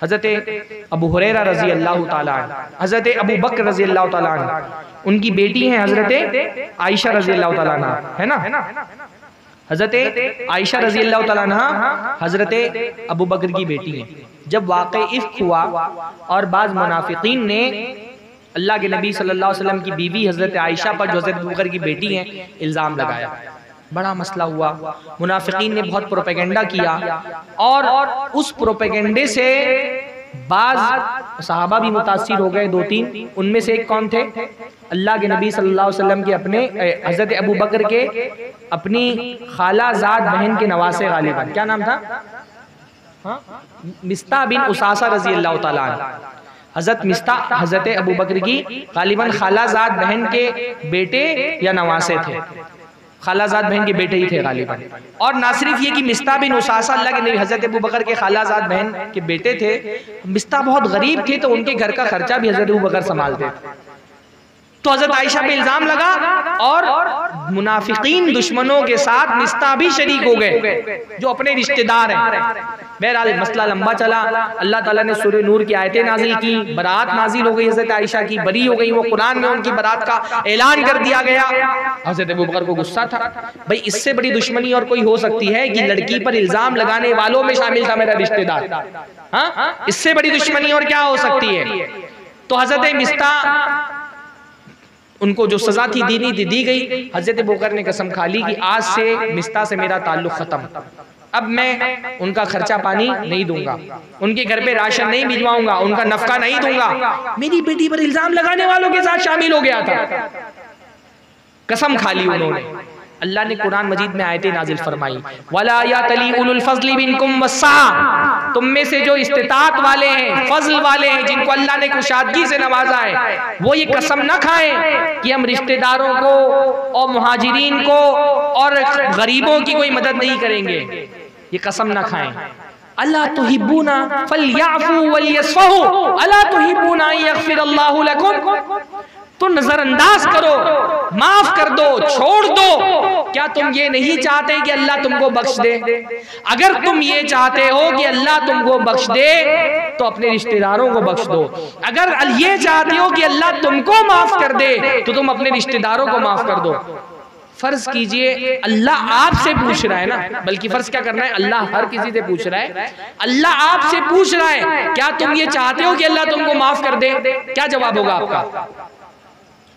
S1: हजरत अबू हुरैरा रजी अल्लाह ताला अन्हु, हजरत अबू बकर रजी अल्लाह ताला अन्हु, उनकी बेटी है हजरत आयशा रजी अल्लाह ताला अन्हा, है ना। हजरत आयशा रजी अल्लाह ताला अन्हा हजरत अबू बकर की बेटी है। जब वाक़ई इफ्क हुआ और बाज़ मुनाफिकीन ने अल्लाह के नबी सल्लल्लाहु अलैहि वसल्लम की बीवी हजरत आयशा पर जो हजरत अबू बकर की बेटी है इल्ज़ाम लगाया, बड़ा मसला हुआ। मुनाफिकीन ने बहुत प्रोपेगेंडा किया और उस प्रोपेगेंडे से बाज़ सहाबा भी मुतासिर हो गए, 2-3। उनमें से एक कौन थे? अल्लाह के नबी सल्लल्लाहु अलैहि वसल्लम के अपने हजरत अबू बकर के अपनी खालाजाद बहन के नवासे गालिबन, क्या नाम था? मिस्ता बिन उसासा रजी अल्लाह ताला अन्हा। हजरत मिस्ता हजरत अबू बकर की गालिबन खालाजाद बहन के बेटे या नवासे थे, खालाजाद बहन के बेटे ही थे गालिबन। और ना सिर्फ ये कि मिस्ता बिन उसासा अल्लाह के नबी हजरत अबू बकर के खालाजाद बहन के बेटे थे, मिस्ता बहुत गरीब थे तो उनके घर का खर्चा भी हजरत अबू बकर संभालते थे। तो हजरत आयशा पे इल्जाम लगा और मुनाफिकीन दुश्मनों के साथ मिस्ता भी शरीक हो गए जो अपने रिश्तेदार हैं। बहरहाल मसला लंबा चला। अल्लाह ताला ने सूरह नूर की आयतें नाजिल की, बरात नाजिल हो गई, हजरत आयशा की बरी हो गई, वो कुरान में उनकी बरात का ऐलान कर दिया गया। हजरत अबू बकर को गुस्सा था, भाई इससे बड़ी दुश्मनी और कोई हो सकती है कि लड़की पर इल्जाम लगाने वालों में शामिल था मेरा रिश्तेदार। हाँ, इससे बड़ी दुश्मनी और क्या हो सकती है। तो हजरत मिस्ता उनको जो सजा थी दीनी दी गई। हजरत अबू बकर ने कसम खा ली कि आज से मिस्ता से मेरा ताल्लुक खत्म, अब मैं उनका खर्चा पानी नहीं दूंगा, उनके घर पे राशन नहीं भिजवाऊंगा, उनका नफका नहीं दूंगा। मेरी बेटी पर इल्जाम लगाने वालों के साथ शामिल हो गया था, कसम खा ली उन्होंने। अल्लाह ने कुरान मजीद में आयतें नाजिल फरमाई, वला यातली उलुल फज़्लि मिनकुम वस्सा, तुम में से जो इस्तिताअत वाले हैं, फजल वाले हैं, जिनको अल्लाह ने कुशादगी से नवाजा है, वो ये कसम न खाएं कि हम रिश्तेदारों को और मुहाजिरीन को और गरीबों की कोई मदद नहीं करेंगे। ये कसम न खाएं। अल्ला तुहिब्बूना फलयाफू वलयस्फहू, अल्ला तुहिब्बूना यगफिरल्लाहु लकुम, तो नजरअंदाज करो, माफ कर दो, छोड़ दो। क्या तुम ये नहीं चाहते कि अल्लाह तुमको बख्श दे? अगर तुम ये चाहते हो कि अल्लाह तुमको बख्श दे तो अपने रिश्तेदारों को बख्श दो। अगर ये चाहते हो कि अल्लाह तुमको माफ कर दे तो तुम अपने रिश्तेदारों को माफ कर दो। फर्ज कीजिए अल्लाह आपसे पूछ रहा है ना, बल्कि फर्ज क्या करना है, अल्लाह हर किसी से पूछ रहा है, अल्लाह आपसे पूछ रहा है क्या तुम ये चाहते हो कि अल्लाह तुमको माफ कर दे? क्या जवाब होगा आपका?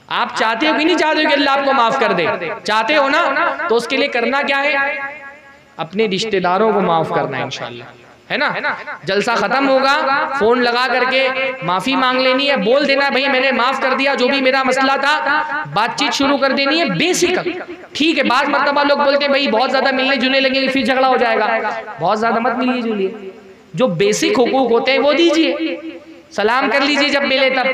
S1: आप चाहते हो कि नहीं चाहते हो कि अल्लाह आपको माफ कर दे? चाहते हो ना, तो उसके लिए करना क्या है, अपने रिश्तेदारों को माफ करना है इंशाअल्लाह, है ना। जलसा खत्म होगा, फोन लगा करके माफी मांग लेनी है, बोल देना भाई मैंने माफ कर दिया, जो भी मेरा मसला था, बातचीत शुरू कर देनी है बेसिक। ठीक है, बात मतलब लोग बोलते हैं भाई बहुत ज्यादा मिलने जुलने लगेंगे फिर झगड़ा हो जाएगा, बहुत ज्यादा मत मिलिए जुलिए, जो बेसिक हुकूक होते हैं वो दीजिए। सलाम कर लीजिए जब मिले तब,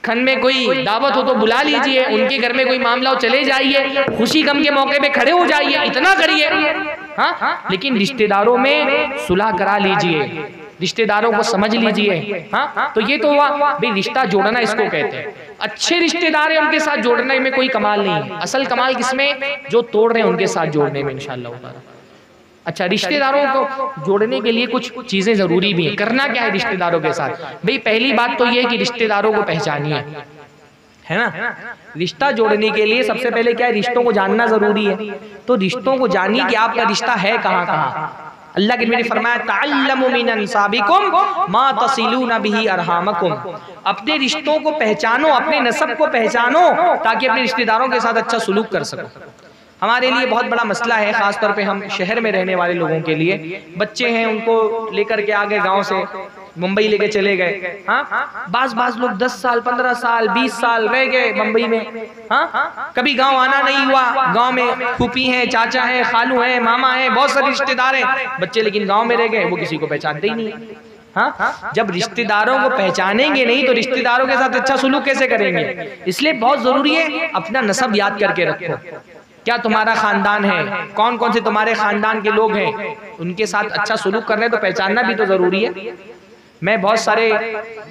S1: खन में कोई दावत हो तो बुला लीजिए, उनके घर में कोई मामला हो चले जाइए, खुशी गम के मौके पे खड़े हो जाइए, इतना करिए। हाँ, लेकिन रिश्तेदारों में सुलह करा लीजिए, रिश्तेदारों को समझ लीजिए। हाँ, तो ये तो हुआ भाई रिश्ता जोड़ना इसको कहते हैं। अच्छे रिश्तेदार हैं उनके साथ जोड़ने में कोई कमाल नहीं है, असल कमाल किसमें, जो तोड़ रहे हैं उनके साथ जोड़ने में इंशाअल्लाह। अच्छा, रिश्तेदारों को जोड़ने के लिए कुछ चीजें जरूरी भी हैं। करना क्या है रिश्तेदारों के साथ? भाई पहली बात तो ये कि रिश्तेदारों को पहचानिए, है ना। रिश्ता जोड़ने के लिए सबसे पहले क्या है, रिश्तों को जानना जरूरी है। तो रिश्तों को जानिए कि आपका रिश्ता है कहाँ कहाँ। अल्लाह के नबी ने फरमाया तअल्लमू मिन अंसाबिकुम मा तसिलूना बिही अरहामकुम, अपने रिश्तों को पहचानो, अपने नसब को पहचानो ताकि अपने रिश्तेदारों के साथ अच्छा सुलूक कर सको। हमारे लिए बहुत बड़ा मसला है, खास तौर पे हम शहर में रहने वाले लोगों के लिए। बच्चे हैं उनको लेकर के आ गए गाँव से, मुंबई लेके चले गए। हाँ, बाज लोग 10 साल 15 साल 20 साल रह गए मुंबई में। हाँ, कभी गांव आना नहीं हुआ। गांव में फूफी हैं, चाचा हैं, खालू हैं, मामा हैं, बहुत सारे रिश्तेदार हैं, बच्चे लेकिन गांव में रह गए, वो किसी को पहचानते ही नहीं। हाँ, जब रिश्तेदारों को पहचानेंगे नहीं तो रिश्तेदारों के साथ अच्छा सुलूक कैसे करेंगे? इसलिए बहुत जरूरी है अपना नसब याद करके रखो। क्या तुम्हारा खानदान है, कौन कौन से तुम्हारे खानदान के लोग हैं, उनके साथ अच्छा सुलूक करना है तो पहचानना भी तो जरूरी है। मैं बहुत सारे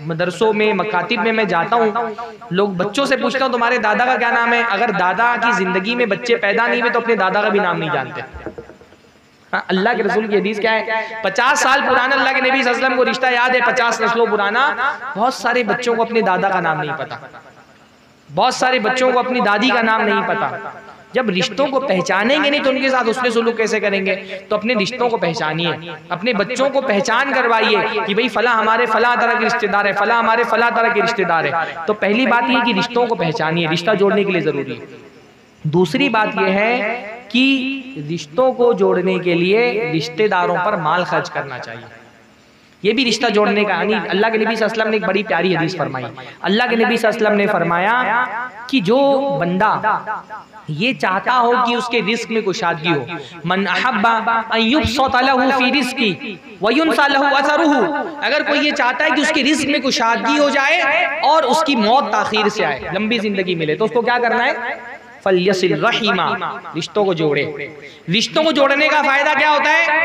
S1: मदरसों में, मकातिब में मैं जाता हूँ, लोग बच्चों से पूछता हूँ तुम्हारे दादा का क्या नाम है। अगर दादा की जिंदगी में बच्चे पैदा नहीं हुए तो अपने दादा का भी नाम नहीं जानते। हाँ, अल्लाह के रसूल की हदीस क्या है, 50 साल पुराना अल्लाह के नबी सल्लल्लाहु अलैहि वसल्लम को रिश्ता याद है, 50 नस्लों पुराना। बहुत सारे बच्चों को अपने दादा का नाम नहीं पता, बहुत सारे बच्चों को अपनी दादी का नाम नहीं पता। जब रिश्तों को पहचानेंगे नहीं तो उनके साथ उसने सुलूक कैसे करेंगे? तो अपने रिश्तों को पहचानिए, अपने बच्चों को पहचान करवाइए कि भाई फला हमारे फला तरह के रिश्तेदार है, फला हमारे फला तरह के रिश्तेदार है। तो पहली बात ये कि रिश्तों को पहचानिए, रिश्ता जोड़ने के लिए जरूरी है। दूसरी बात यह है कि रिश्तों को जोड़ने के लिए रिश्तेदारों पर माल खर्च करना चाहिए। ये भी रिश्ता जोड़ने का, यानी अल्लाह के नबी सल्लल्लाहु अलैहि वसल्लम ने एक बड़ी प्यारी हदीस फरमाई। अल्लाह के नबी सल्लल्लाहु अलैहि वसल्लम ने फरमाया कि जो बंदा ये चाहता हो कि उसके रिस्क में कुशादगी हो, मन अहब्बा अन युबसता लहू फी रिज़्क़ी व युनसा लहू असरुहु, अगर कोई ये चाहता है कि उसके रिस्क में कुशादगी हो जाए और उसकी मौत ताखीर से आए, लंबी जिंदगी मिले, तो उसको क्या करना है? फलयसिल रहीमा, रिश्तों को जोड़े। रिश्तों को जोड़ने का फायदा क्या होता है?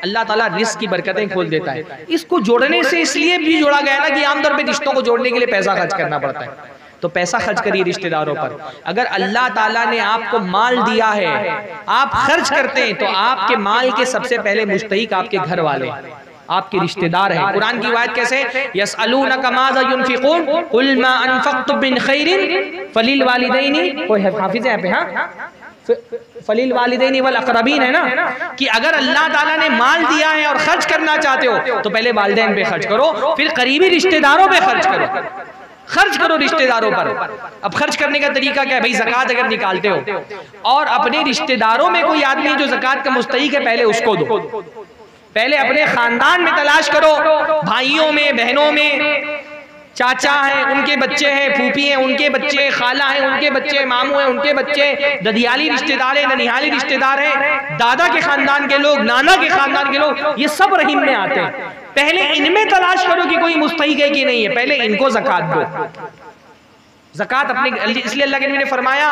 S1: अल्लाह ताला रिस्क की बरकतें खोल देता है। इसको जोड़ने से इसलिए भी जोड़ा गया ना कि आमतौर पे रिश्तों को जोड़ने के लिए पैसा खर्च करना पड़ता है। तो पैसा खर्च करिए रिश्तेदारों पर। अगर अल्लाह ताला ने आपको माल दिया है, आप खर्च करते हैं, तो आपके माल के सबसे पहले मुस्तहिक आपके घर वाले, आपके रिश्तेदार हैं। कुरान की आयत कैसे, यसअलूनका माज़ा युनफिकून कुल मा अनफक़्तुम मिन खैरिन फलिल वालिदैनि, कोई हाफिज़ है यहाँ पे, हाँ, फलिल वालिदैनि वल अक़रबीन है ना, कि अगर अल्लाह ताला ने माल दिया है और खर्च करना चाहते हो तो पहले वालिदैन पे खर्च करो, फिर करीबी रिश्तेदारों पे खर्च करो, खर्च करो रिश्तेदारों पर। अब खर्च करने का तरीका क्या है भाई, ज़कात अगर निकालते हो और अपने रिश्तेदारों में कोई आदमी जो ज़कात का मुस्तहिक है पहले उसको दो। पहले अपने खानदान में तलाश करो, भाइयों में, बहनों में, चाचा हैं उनके बच्चे हैं, फूफी हैं उनके बच्चे, खाला हैं उनके बच्चे, मामू हैं उनके बच्चे, ददियाली रिश्तेदार हैं, ननिहाली रिश्तेदार हैं, दादा के खानदान के लोग, नाना के खानदान के लोग, ये सब रहीम में आते हैं। पहले इनमें तलाश करो कि कोई मुस्तहिक है कि नहीं है, पहले इनको ज़कात दो। ज़कात अपने, इसलिए अल्लाह के नबी ने फरमाया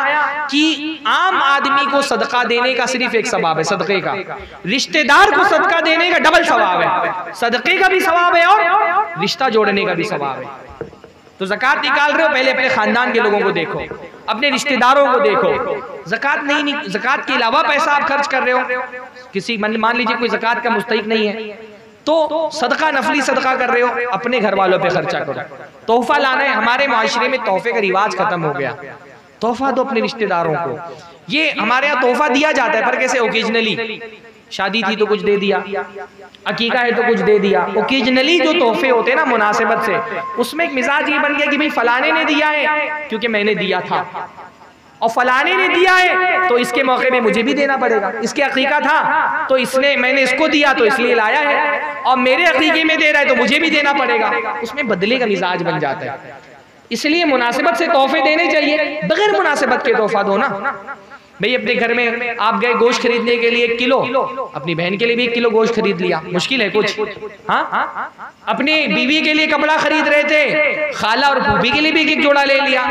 S1: कि आम आदमी को सदका देने का सिर्फ एक सवाब है सदक़े का, रिश्तेदार को सदका देने का डबल सवाब है, सदक़े का भी सवाब है और रिश्ता जोड़ने का भी सवाब है। तो ज़कात निकाल रहे हो, पहले अपने खानदान के लोगों को देखो, अपने रिश्तेदारों को देखो। ज़कात नहीं, ज़कात के अलावा पैसा आप खर्च कर रहे हो, किसी मान लीजिए कोई ज़कात का मुस्तहिक नहीं है तो सदका, नफली सदका कर रहे हो, अपने घर वालों पे खर्चा करो। तोहफा लाना है, हमारे माशरे में तोहफे का रिवाज खत्म हो गया, तोहफा दो अपने रिश्तेदारों को। ये हमारे यहाँ तोहफा दिया जाता है पर कैसे, ओकेजनली, शादी थी तो कुछ दे दिया, अकीका है तो कुछ दे दिया। ओकेजनली जो तोहफे होते हैं ना मुनासिबत से, उसमें एक मिजाज ये बन गया कि भाई फलाने ने दिया है क्योंकि मैंने दिया था, और फलाने ने दिया है तो इसके मौके में मुझे भी देना पड़ेगा, इसके अकीका था तो इसने, मैंने इसको दिया तो इसलिए लाया है, और मेरे अकीके में दे रहा है तो मुझे भी देना पड़ेगा, उसमें बदले का मिजाज बन जाता है। इसलिए मुनासिबत से तोहफे देने चाहिए, बगैर मुनासिबत के तोहफा दो ना। भाई अपने घर में आप गए गोश्त खरीदने के लिए 1 किलो, अपनी बहन के लिए भी 1 किलो गोश्त खरीद लिया, मुश्किल है कुछ, हाँ। अपनी बीवी के लिए कपड़ा खरीद रहे थे, खाला और फूफी के लिए भी 1-1 जोड़ा ले लिया।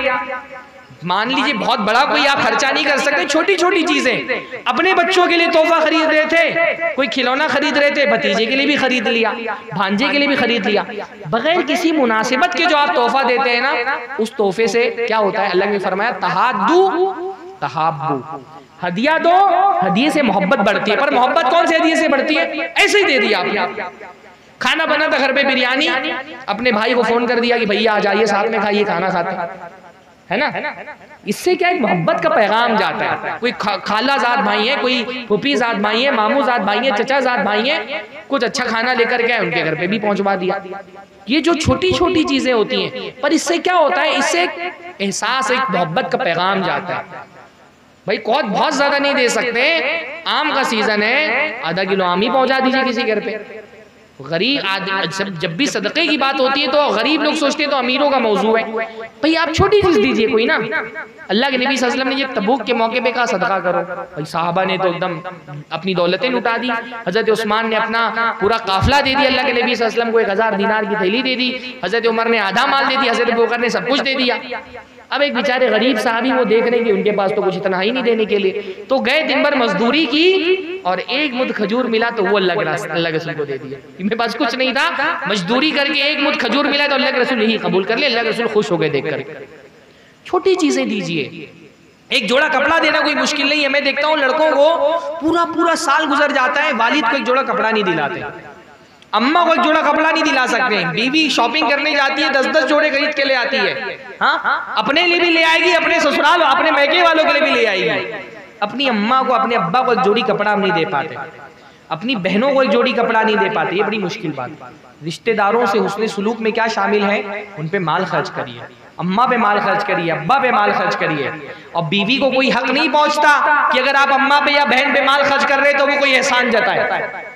S1: मान लीजिए बहुत बड़ा कोई आप खर्चा नहीं कर सकते, छोटी छोटी चीजें, अपने बच्चों के लिए तोहफा खरीद रहे थे, कोई खिलौना खरीद रहे थे, भतीजे के लिए भी खरीद लिया, भांजे के लिए भी खरीद लिया, बगैर किसी मुनासिबत के जो आप तोहफा देते हैं ना, उस तोहफे से क्या होता है, अल्लाह ने फरमाया तहादू तहाब्बू, हदिया दो, हदिये से मोहब्बत बढ़ती है। पर मोहब्बत कौन से हदिये से बढ़ती है, ऐसे ही दे दिया आपने। खाना बना था घर पे बिरयानी, अपने भाई को फोन कर दिया कि भैया आ जाइए साथ में खाइए, खाना खाते है ना। इससे क्या एक मोहब्बत का पैगाम जाता है। कोई खाला जात भाई है, कोई फूफी जात भाई है, मामू जात भाई है, चचा जात भाई है, कुछ अच्छा खाना लेकर गए, उनके घर पे भी पहुंचवा दिया। ये जो छोटी छोटी चीजें होती हैं, पर इससे क्या होता है, इससे एहसास, एक मोहब्बत का पैगाम जाता है। भाई बहुत ज्यादा नहीं दे सकते, आम का सीजन है, आधा किलो आम ही पहुंचा दीजिए किसी घर पे। गरीब आदमी, जब भी सदक़े की बात होती है तो गरीब लोग सोचते हैं तो अमीरों का मौजू है। भाई आप छोटी चीज दीजिए कोई ना। अल्लाह के नबी सल्लल्लाहु अलैहि वसल्लम ने ये तबूक के मौके पे कहा सदका करो, भाई साहबा ने तो एकदम अपनी दौलतें लुटा दी। हजरत उस्मान ने अपना पूरा काफिला दे दिया, अल्लाह के नबी सल्लल्लाहु अलैहि वसल्लम को 1000 दीनार की थैली दे दी, हजरत उमर ने आधा माल दे दिया, हजरत अबू बकर ने सब कुछ दे दिया। अब एक बेचारे गरीब साहबी वो देख रहे कि उनके पास तो कुछ इतना ही नहीं देने के लिए, तो गए दिन भर मजदूरी की और एक मुद खजूर मिला तो वो अल्लाह के रसूल को दे दिया। मेरे पास कुछ नहीं था, मजदूरी करके एक मुद खजूर मिला तो अल्लाह के रसूल यही कबूल कर लिया। अल्लाह के रसूल खुश हो गए देखकर। छोटी चीजें दीजिए। एक जोड़ा कपड़ा देना कोई मुश्किल नहीं है। मैं देखता हूँ लड़कों को पूरा साल गुजर जाता है, वालिद को एक जोड़ा कपड़ा नहीं दिलाते, अम्मा को एक जोड़ा कपड़ा नहीं दिला सकते, बीवी शॉपिंग करने जाती है 10-10 जोड़े खरीद के ले आती है, हाँ अपने लिए भी ले आएगी, अपने ससुराल अपने मैके वालों के लिए भी ले आएगी। अपनी अम्मा को, अपने अब्बा को एक जोड़ी कपड़ा हम नहीं दे पाते, अपनी बहनों को एक जोड़ी कपड़ा नहीं दे पाते, ये बड़ी मुश्किल बात। रिश्तेदारों से हुस्ने सुलूक में क्या शामिल है, उन पे माल खर्च करिए, अम्मा पे माल खर्च करिए, अब्बा पे माल खर्च करिए। और बीवी को कोई हक नहीं पहुंचता कि अगर आप अम्मा पे या बहन पे माल खर्च कर रहे तो वो कोई एहसान जताए।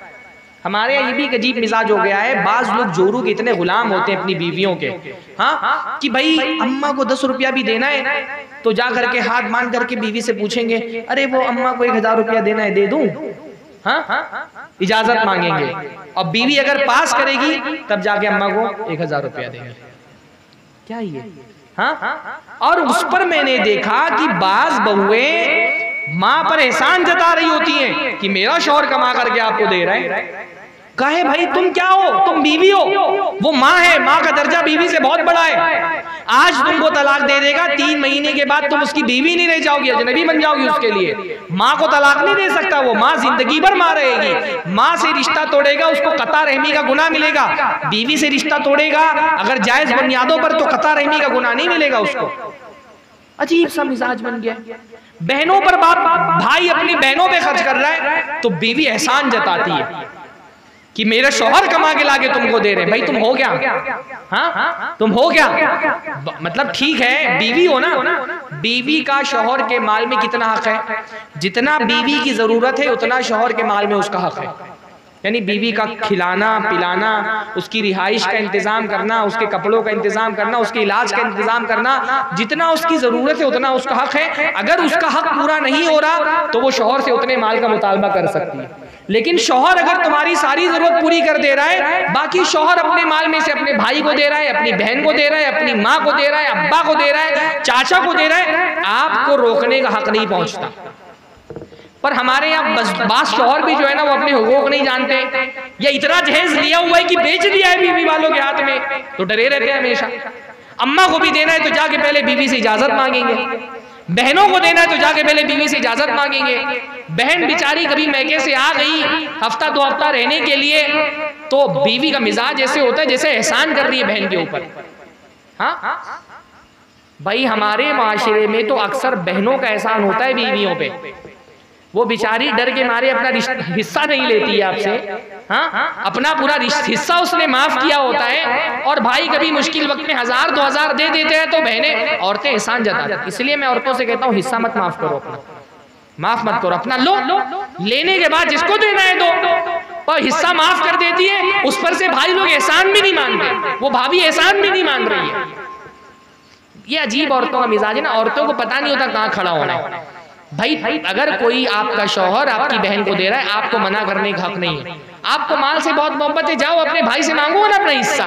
S1: हमारे यहाँ ये भी एक अजीब मिजाज हो गया है, बाज लोग जोरू के इतने गुलाम होते हैं अपनी बीवियों के, हाँ कि भाई अम्मा को 10 रुपया भी देना है तो जा करके हाथ मान करके बीवी से पूछेंगे, अरे वो अम्मा को 1000 रुपया देना है, दे दूं, हाँ इजाजत मांगेंगे। और बीवी अगर पास करेगी तब जाके अम्मा को 1000 रुपया देंगे। क्या ये, हाँ। और उस पर मैंने देखा कि बाज बहुएं माँ पर एहसान जता रही होती हैं कि मेरा शौहर कमा करके आपको दे रहा है, कहे भाई तुम क्या हो, तुम बीवी हो, वो माँ है, माँ का दर्जा बीवी से बहुत बड़ा है। आज तुमको तलाक दे देगा, 3 महीने के बाद तुम उसकी बीवी नहीं रह जाओगी, अजनबी बन जाओगी उसके लिए। माँ को तलाक नहीं दे सकता वो, माँ जिंदगी भर माँ रहेगी। माँ से रिश्ता तोड़ेगा उसको कता रहमी का गुनाह मिलेगा, बीवी से रिश्ता तोड़ेगा अगर जायज बुनियादों पर तो कता रहमी का गुनाह नहीं मिलेगा उसको। अजीब सा मिजाज बन गया। बहनों पर बाप, भाई अपनी बहनों पे खर्च कर रहा है तो बीवी एहसान जताती है कि मेरा शौहर कमा के लाके तुमको दे रहे। भाई तुम हो क्या, हाँ तुम हो क्या? मतलब ठीक है बीवी हो ना, बीवी का शौहर के माल में कितना हक है? जितना बीवी की जरूरत है उतना शौहर के माल में उसका हक है। यानी बीवी का खिलाना पिलाना, उसकी रिहाइश का इंतजाम करना, उसके कपड़ों का इंतजाम करना, उसके इलाज का इंतजाम करना, जितना उसकी जरूरत है उतना उसका हक है। अगर उसका हक पूरा नहीं हो रहा तो वो शौहर से उतने माल का मुतालबा कर सकती है। लेकिन शौहर अगर तुम्हारी सारी जरूरत पूरी कर दे रहा है, बाकी शौहर अपने माल में से अपने भाई को दे रहा है, अपनी बहन को दे रहा है, अपनी माँ को दे रहा है, अब्बा को दे रहा है, चाचा को दे रहा है, आपको रोकने का हक नहीं पहुंचता। पर हमारे यहाँ बास शौहर भी जो है ना वो अपने हुकूक नहीं जानते, या इतना जहेज लिया हुआ है कि बेच दिया है बीवी वालों के हाथ में, तो डरे रहते हैं हमेशा। अम्मा को भी देना है तो जाके पहले बीवी से इजाजत मांगेंगे, बहनों को देना है तो जाके पहले बीवी से इजाजत मांगेंगे। बहन बेचारी कभी मैके से आ गई हफ्ता 2 हफ्ता रहने के लिए तो बीवी का मिजाज ऐसे होता है जैसे एहसान कर रही है बहन के ऊपर। हाँ भाई हमारे माशरे में तो अक्सर बहनों का एहसान होता है बीवियों पे। वो बेचारी डर के मारे अपना हिस्सा नहीं लेती है आपसे, हाँ अपना पूरा हिस्सा उसने माफ किया होता है, और भाई कभी मुश्किल वक्त में 1000-2000 दे देते हैं तो बहनें औरतें एहसान जताती हैं। इसलिए मैं औरतों से कहता हूँ हिस्सा मत माफ करो, अपना माफ मत करो, अपना लो, लेने के बाद जिसको देना है दो, पर हिस्सा माफ कर देती है उस पर से भाई लोग एहसान भी नहीं मानते, वो भाभी एहसान भी नहीं मान रही है। ये अजीब औरतों का मिजाज है ना, औरतों को पता नहीं होता कहाँ खड़ा होना है। भाई अगर कोई आपका शौहर आपकी बहन को दे रहा है, आपको मना करने का हक नहीं है। आपको माल से बहुत मोहब्बत है, जाओ अपने भाई से मांगो ना अपना हिस्सा,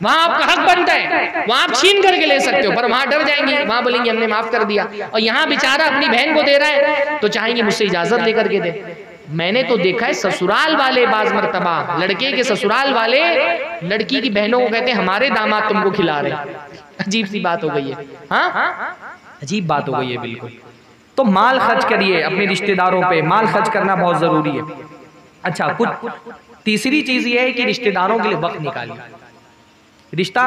S1: वहां आपका हक बनता है, वहां आप छीन करके ले सकते हो, पर वहां डर जाएंगे, वहां बोलेंगे हमने माफ कर दिया। और यहाँ बेचारा अपनी बहन को दे रहा है तो चाहेंगे मुझसे इजाजत लेकर के दे। मैंने तो देखा है ससुराल वाले बाज मर्तबा, लड़के के ससुराल वाले लड़की की बहनों को कहते हैं हमारे दामाद तुमको खिला रहे। अजीब सी बात हो गई है, हाँ अजीब बात हो गई है बिल्कुल। तो माल खर्च करिए अपने रिश्तेदारों पे, माल खर्च करना बहुत जरूरी है। अच्छा कुछ तीसरी चीज ये है कि रिश्तेदारों के लिए वक्त निकालिए। रिश्ता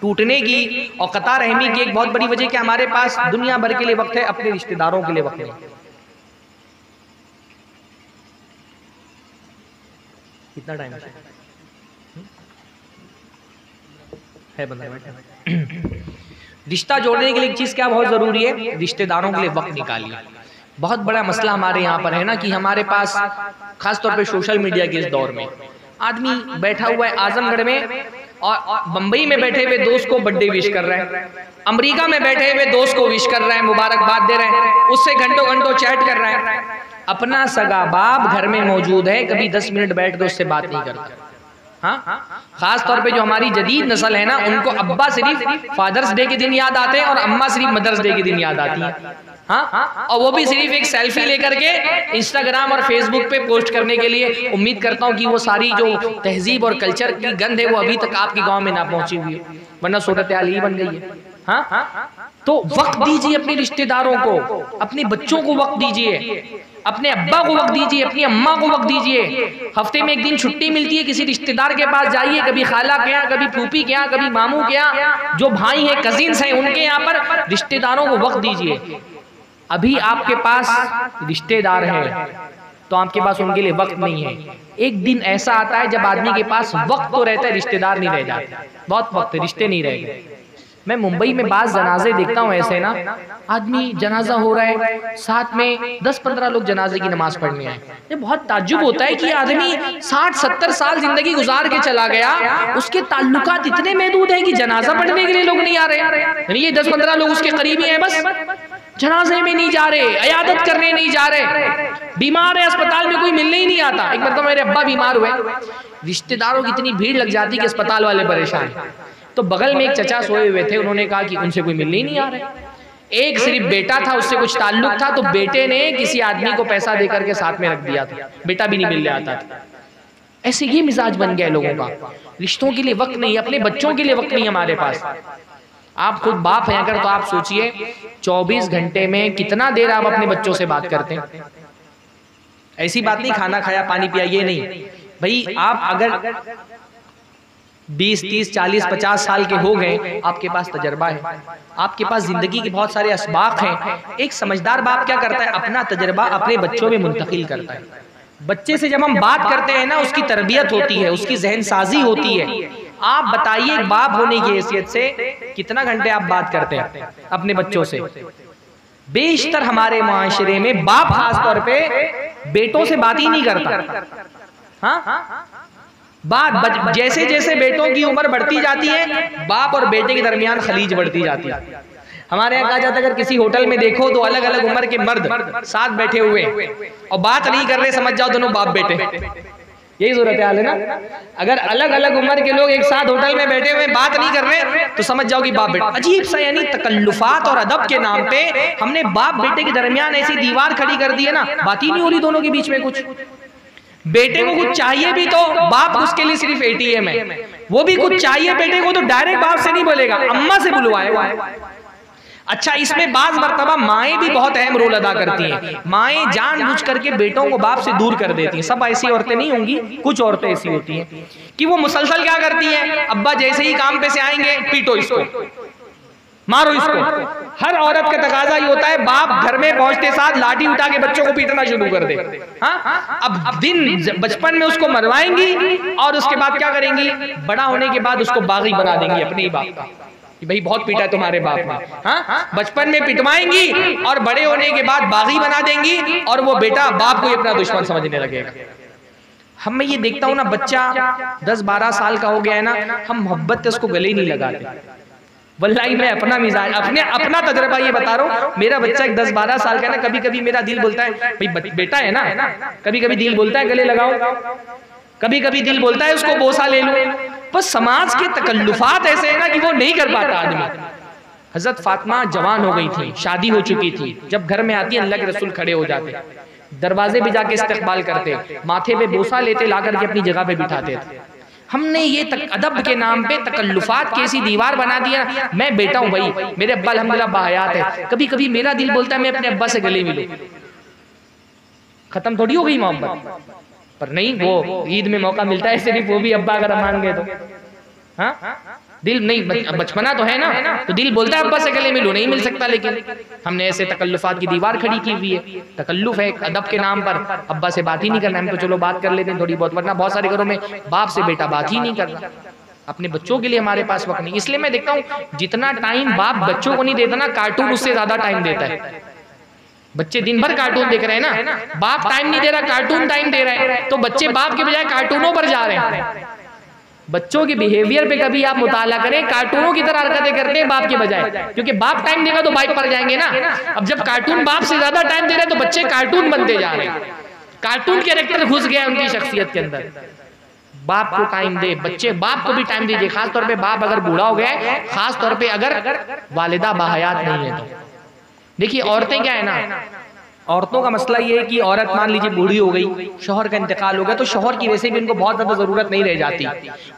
S1: टूटने की और कता रहमी की एक बहुत बड़ी वजह कि हमारे पास दुनिया भर के लिए वक्त है, अपने रिश्तेदारों के लिए वक्त नहीं। कितना टाइम है बंदा बैठा? रिश्ता जोड़ने के लिए एक चीज क्या बहुत जरूरी है, रिश्तेदारों के लिए वक्त निकालिए। बहुत बड़ा मसला हमारे यहाँ पर है ना कि हमारे पास खासतौर पे सोशल मीडिया के इस दौर में आदमी बैठा हुआ है आजमगढ़ में और बंबई में बैठे हुए दोस्त को बर्थडे विश कर रहा है, अमेरिका में बैठे हुए दोस्त को विश कर रहा है, मुबारकबाद दे रहे हैं, उससे घंटों घंटों चैट कर रहा है। अपना सगा बाप घर में मौजूद है, कभी 10 मिनट बैठ के उससे बात नहीं करता। हाँ खास तौर पे जो हमारी जदीद नस्ल है ना, उनको अब्बा सिर्फ फादर्स डे के दिन याद आते हैं और अम्मा सिर्फ मदर्स डे के दिन याद आती है। हाँ और वो भी सिर्फ एक सेल्फी लेकर के इंस्टाग्राम और फेसबुक पे पोस्ट करने के लिए। उम्मीद करता हूँ कि वो सारी जो तहजीब और कल्चर की गंध है वो अभी तक आपके गांव में ना पहुंची हुई है, वरना सूरत हाल ही बन गई है। हाँ तो वक्त दीजिए अपने रिश्तेदारों को, अपने बच्चों को वक्त दीजिए, अपने अब्बा को वक्त दीजिए, अपनी अम्मा को वक्त दीजिए। हफ्ते में एक दिन छुट्टी मिलती है, किसी रिश्तेदार के पास जाइए, कभी खाला के यहाँ, कभी फूफी के यहाँ, कभी मामू के यहाँ, जो भाई हैं कजिन्स हैं उनके यहाँ पर रिश्तेदारों को वक्त दीजिए। अभी आपके पास रिश्तेदार हैं तो आपके पास उनके लिए वक्त नहीं है। एक दिन ऐसा आता है जब आदमी के पास वक्त तो रहता है, रिश्तेदार नहीं रह जाते, बहुत वक्त रिश्ते नहीं रह गए। मैं मुंबई में बाज जनाजे देखता हूँ ऐसे ना, आदमी जनाजा हो रहा है, साथ में 10-15 लोग जनाजे की नमाज पढ़ने आए। ये बहुत ताज्जुब होता है कि आदमी 60-70 साल जिंदगी गुजार के चला गया, उसके ताल्लुकात इतने महदूद हैं कि जनाजा पढ़ने के लिए लोग नहीं आ रहे। ये 10-15 लोग उसके करीबी हैं, बस जनाजे में नहीं जा रहे, इयादत करने नहीं जा रहे, बीमार है अस्पताल में कोई मिलने ही नहीं आता। एक बार तो मेरे अब्बा बीमार हुए, रिश्तेदारों की इतनी भीड़ लग जाती कि अस्पताल वाले परेशान। तो बगल में एक चचा सोए हुए थे, उन्होंने कहा कि उनसे कोई मिलने ही नहीं आ रहा। एक सिर्फ बेटा था, उससे कुछ ताल्लुक था, तो बेटे ने किसी आदमी को पैसा देकर के साथ में रख दिया था, बेटा भी नहीं मिलने आता था। ऐसे ये मिजाज बन गया लोगों का, रिश्तों के लिए वक्त नहीं, अपने बच्चों के लिए वक्त नहीं हमारे पास। आप खुद बाप हैं अगर, तो आप सोचिए 24 घंटे में कितना देर आप अपने बच्चों से बात करते हैं। ऐसी बात नहीं खाना खाया पानी पिया, ये नहीं भाई। आप अगर 20, 30, 40, 50 साल के हो गए, आपके पास तजर्बा है, आपके पास जिंदगी के बहुत सारे असबाक हैं। एक समझदार बाप क्या करता है, अपना तजर्बा अपने बच्चों में मुंतकिल करता है। बच्चे से जब हम बात करते हैं ना, उसकी तरबियत होती है, उसकी जहन साजी होती है। आप बताइए बाप होने की हैसियत से कितना घंटे आप बात करते हैं अपने बच्चों से? बेशतर हमारे माशरे में बाप खासतौर पे बेटों से बात ही नहीं करता। हाँ, बात जैसे जैसे बेटों की उम्र बढ़ती जाती है, बाप और बेटे के दरमियान खलीज बढ़ती जाती है। हमारे यहाँ कहा जाता है अगर किसी होटल में देखो तो अलग अलग उम्र के मर्द साथ बैठे हुए और बात नहीं कर रहे, समझ जाओ दोनों बाप बेटे। यही सूरत हाल है ना। अगर अलग अलग उम्र के लोग एक साथ होटल में बैठे हुए बात नहीं कर रहे, तो समझ जाओ कि बाप बेटा। अजीब सा, यानी तकल्लुफात और अदब के नाम पे हमने बाप बेटे के दरमियान ऐसी दीवार खड़ी कर दी है ना, बात ही नहीं हो रही दोनों के बीच में कुछ। बेटे को कुछ चाहिए भी तो बाप उसके लिए सिर्फ ATM है, वो भी कुछ चाहिए बेटे को तो डायरेक्ट बाप से नहीं बोलेगा, अम्मा से बुलवाएगा। अच्छा, इसमें बाज मर्तबा माएँ भी बहुत अहम रोल अदा करती हैं। माएँ जानबूझ करके बेटों को बाप से दूर कर देती हैं। सब ऐसी औरतें नहीं होंगी, कुछ औरतें ऐसी होती हैं कि वो मुसलसल क्या करती हैं, अब्बा जैसे ही काम पे से आएंगे, पीटो इसको, मारो इसको। हर औरत का तकाजा ये होता है बाप घर में पहुंचते साथ लाठी उठा के बच्चों को पीटना शुरू कर दे। हाँ, अब दिन बचपन में उसको मरवाएंगी और उसके बाद क्या करेंगी, बड़ा होने के बाद उसको बागी बना देंगी अपने ही बाप का, भाई बहुत पीटा तुम्हारे बाप ने। हाँ, बचपन में पिटवाएंगी और बड़े होने के बाद बागी बना देंगी और वो बेटा बाप को अपना दुश्मन समझने लगेगा। हम मैं ये देखता हूँ ना, बच्चा 10-12 साल का हो गया है ना, हम मोहब्बत से उसको गले ही नहीं लगाते। वल्लाही मैं अपना मिजाज, अपना तजर्बा ये बता रहा हूँ। मेरा बच्चा 10-12 साल का है ना, कभी कभी मेरा दिल बोलता है, भाई बेटा है ना, कभी कभी दिल बोलता है गले लगाओ, कभी कभी दिल बोलता है उसको बोसा ले लूं। बस समाज के तकल्लुफात ऐसे है ना कि वो नहीं कर पाता आदमी। हजरत फातिमा जवान हो गई थी, शादी हो चुकी थी, जब घर में आती अल्लाह के रसूल खड़े हो जाते, दरवाजे पे जाके इस्तकबाल करते, माथे पे बोसा लेते, ला करके अपनी जगह पे बिठाते थे। हमने ये अदब के नाम पे तकल्लुफात की ऐसी दीवार बना दिया। मैं बेटा हूँ भाई, मेरे अब्बा अल्हम्दुलिल्लाह बाहयात है, कभी कभी मेरा दिल बोलता है मैं अपने अब्बा से गले मिलूं, खत्म थोड़ी हो गई मोहब्बत। पर नहीं, वो ईद में मौका मिलता है सिर्फ, वो भी अब्बा अगर मान गए तो। हाँ, दिल नहीं, बचपना तो है ना, तो दिल बोलता है अब्बा से गले मिलो, नहीं मिल सकता। लेकिन हमने ऐसे तकल्लुफात की दीवार खड़ी की हुई है। तकल्लुफ है अदब के नाम पर, अब्बा से बात ही नहीं करना, हम तो चलो बात कर लेते हैं थोड़ी बहुत, वरना बहुत सारे घरों में बाप से बेटा बात ही नहीं करना। अपने बच्चों के लिए हमारे पास वक्त नहीं। इसलिए मैं देखता हूँ जितना टाइम बाप बच्चों को नहीं देता ना, कार्टून उससे ज्यादा टाइम देता है। बच्चे दिन भर कार्टून देख रहे हैं ना, बाप टाइम नहीं दे रहा, कार्टून टाइम दे रहा है, तो बच्चे बाप के बजाय कार्टूनों पर जा रहे हैं। बच्चों के बिहेवियर पे कभी आप मुताला करें, कार्टूनों की तरह हरकतें करते हैं बाप के बजाय, क्योंकि बाप टाइम देगा तो बाइक पर जाएंगे ना। अब जब कार्टून बाप से ज्यादा टाइम दे रहे हैं तो बच्चे कार्टून बनते जा रहे हैं, कार्टून कैरेक्टर घुस गया उनकी शख्सियत के अंदर। बाप को टाइम दे, बच्चे बाप को भी टाइम दीजिए, खासतौर पे बाप अगर बूढ़ा हो गया है, खासतौर पे अगर वालिदा बाहयात नहीं है तो। देखिए औरतें क्या है ना, औरतों का मसला ये है कि औरत मान लीजिए बूढ़ी हो गई, शौहर का इंतकाल हो गया, तो शौहर की वैसे भी उनको बहुत ज्यादा जरूरत नहीं रह जाती,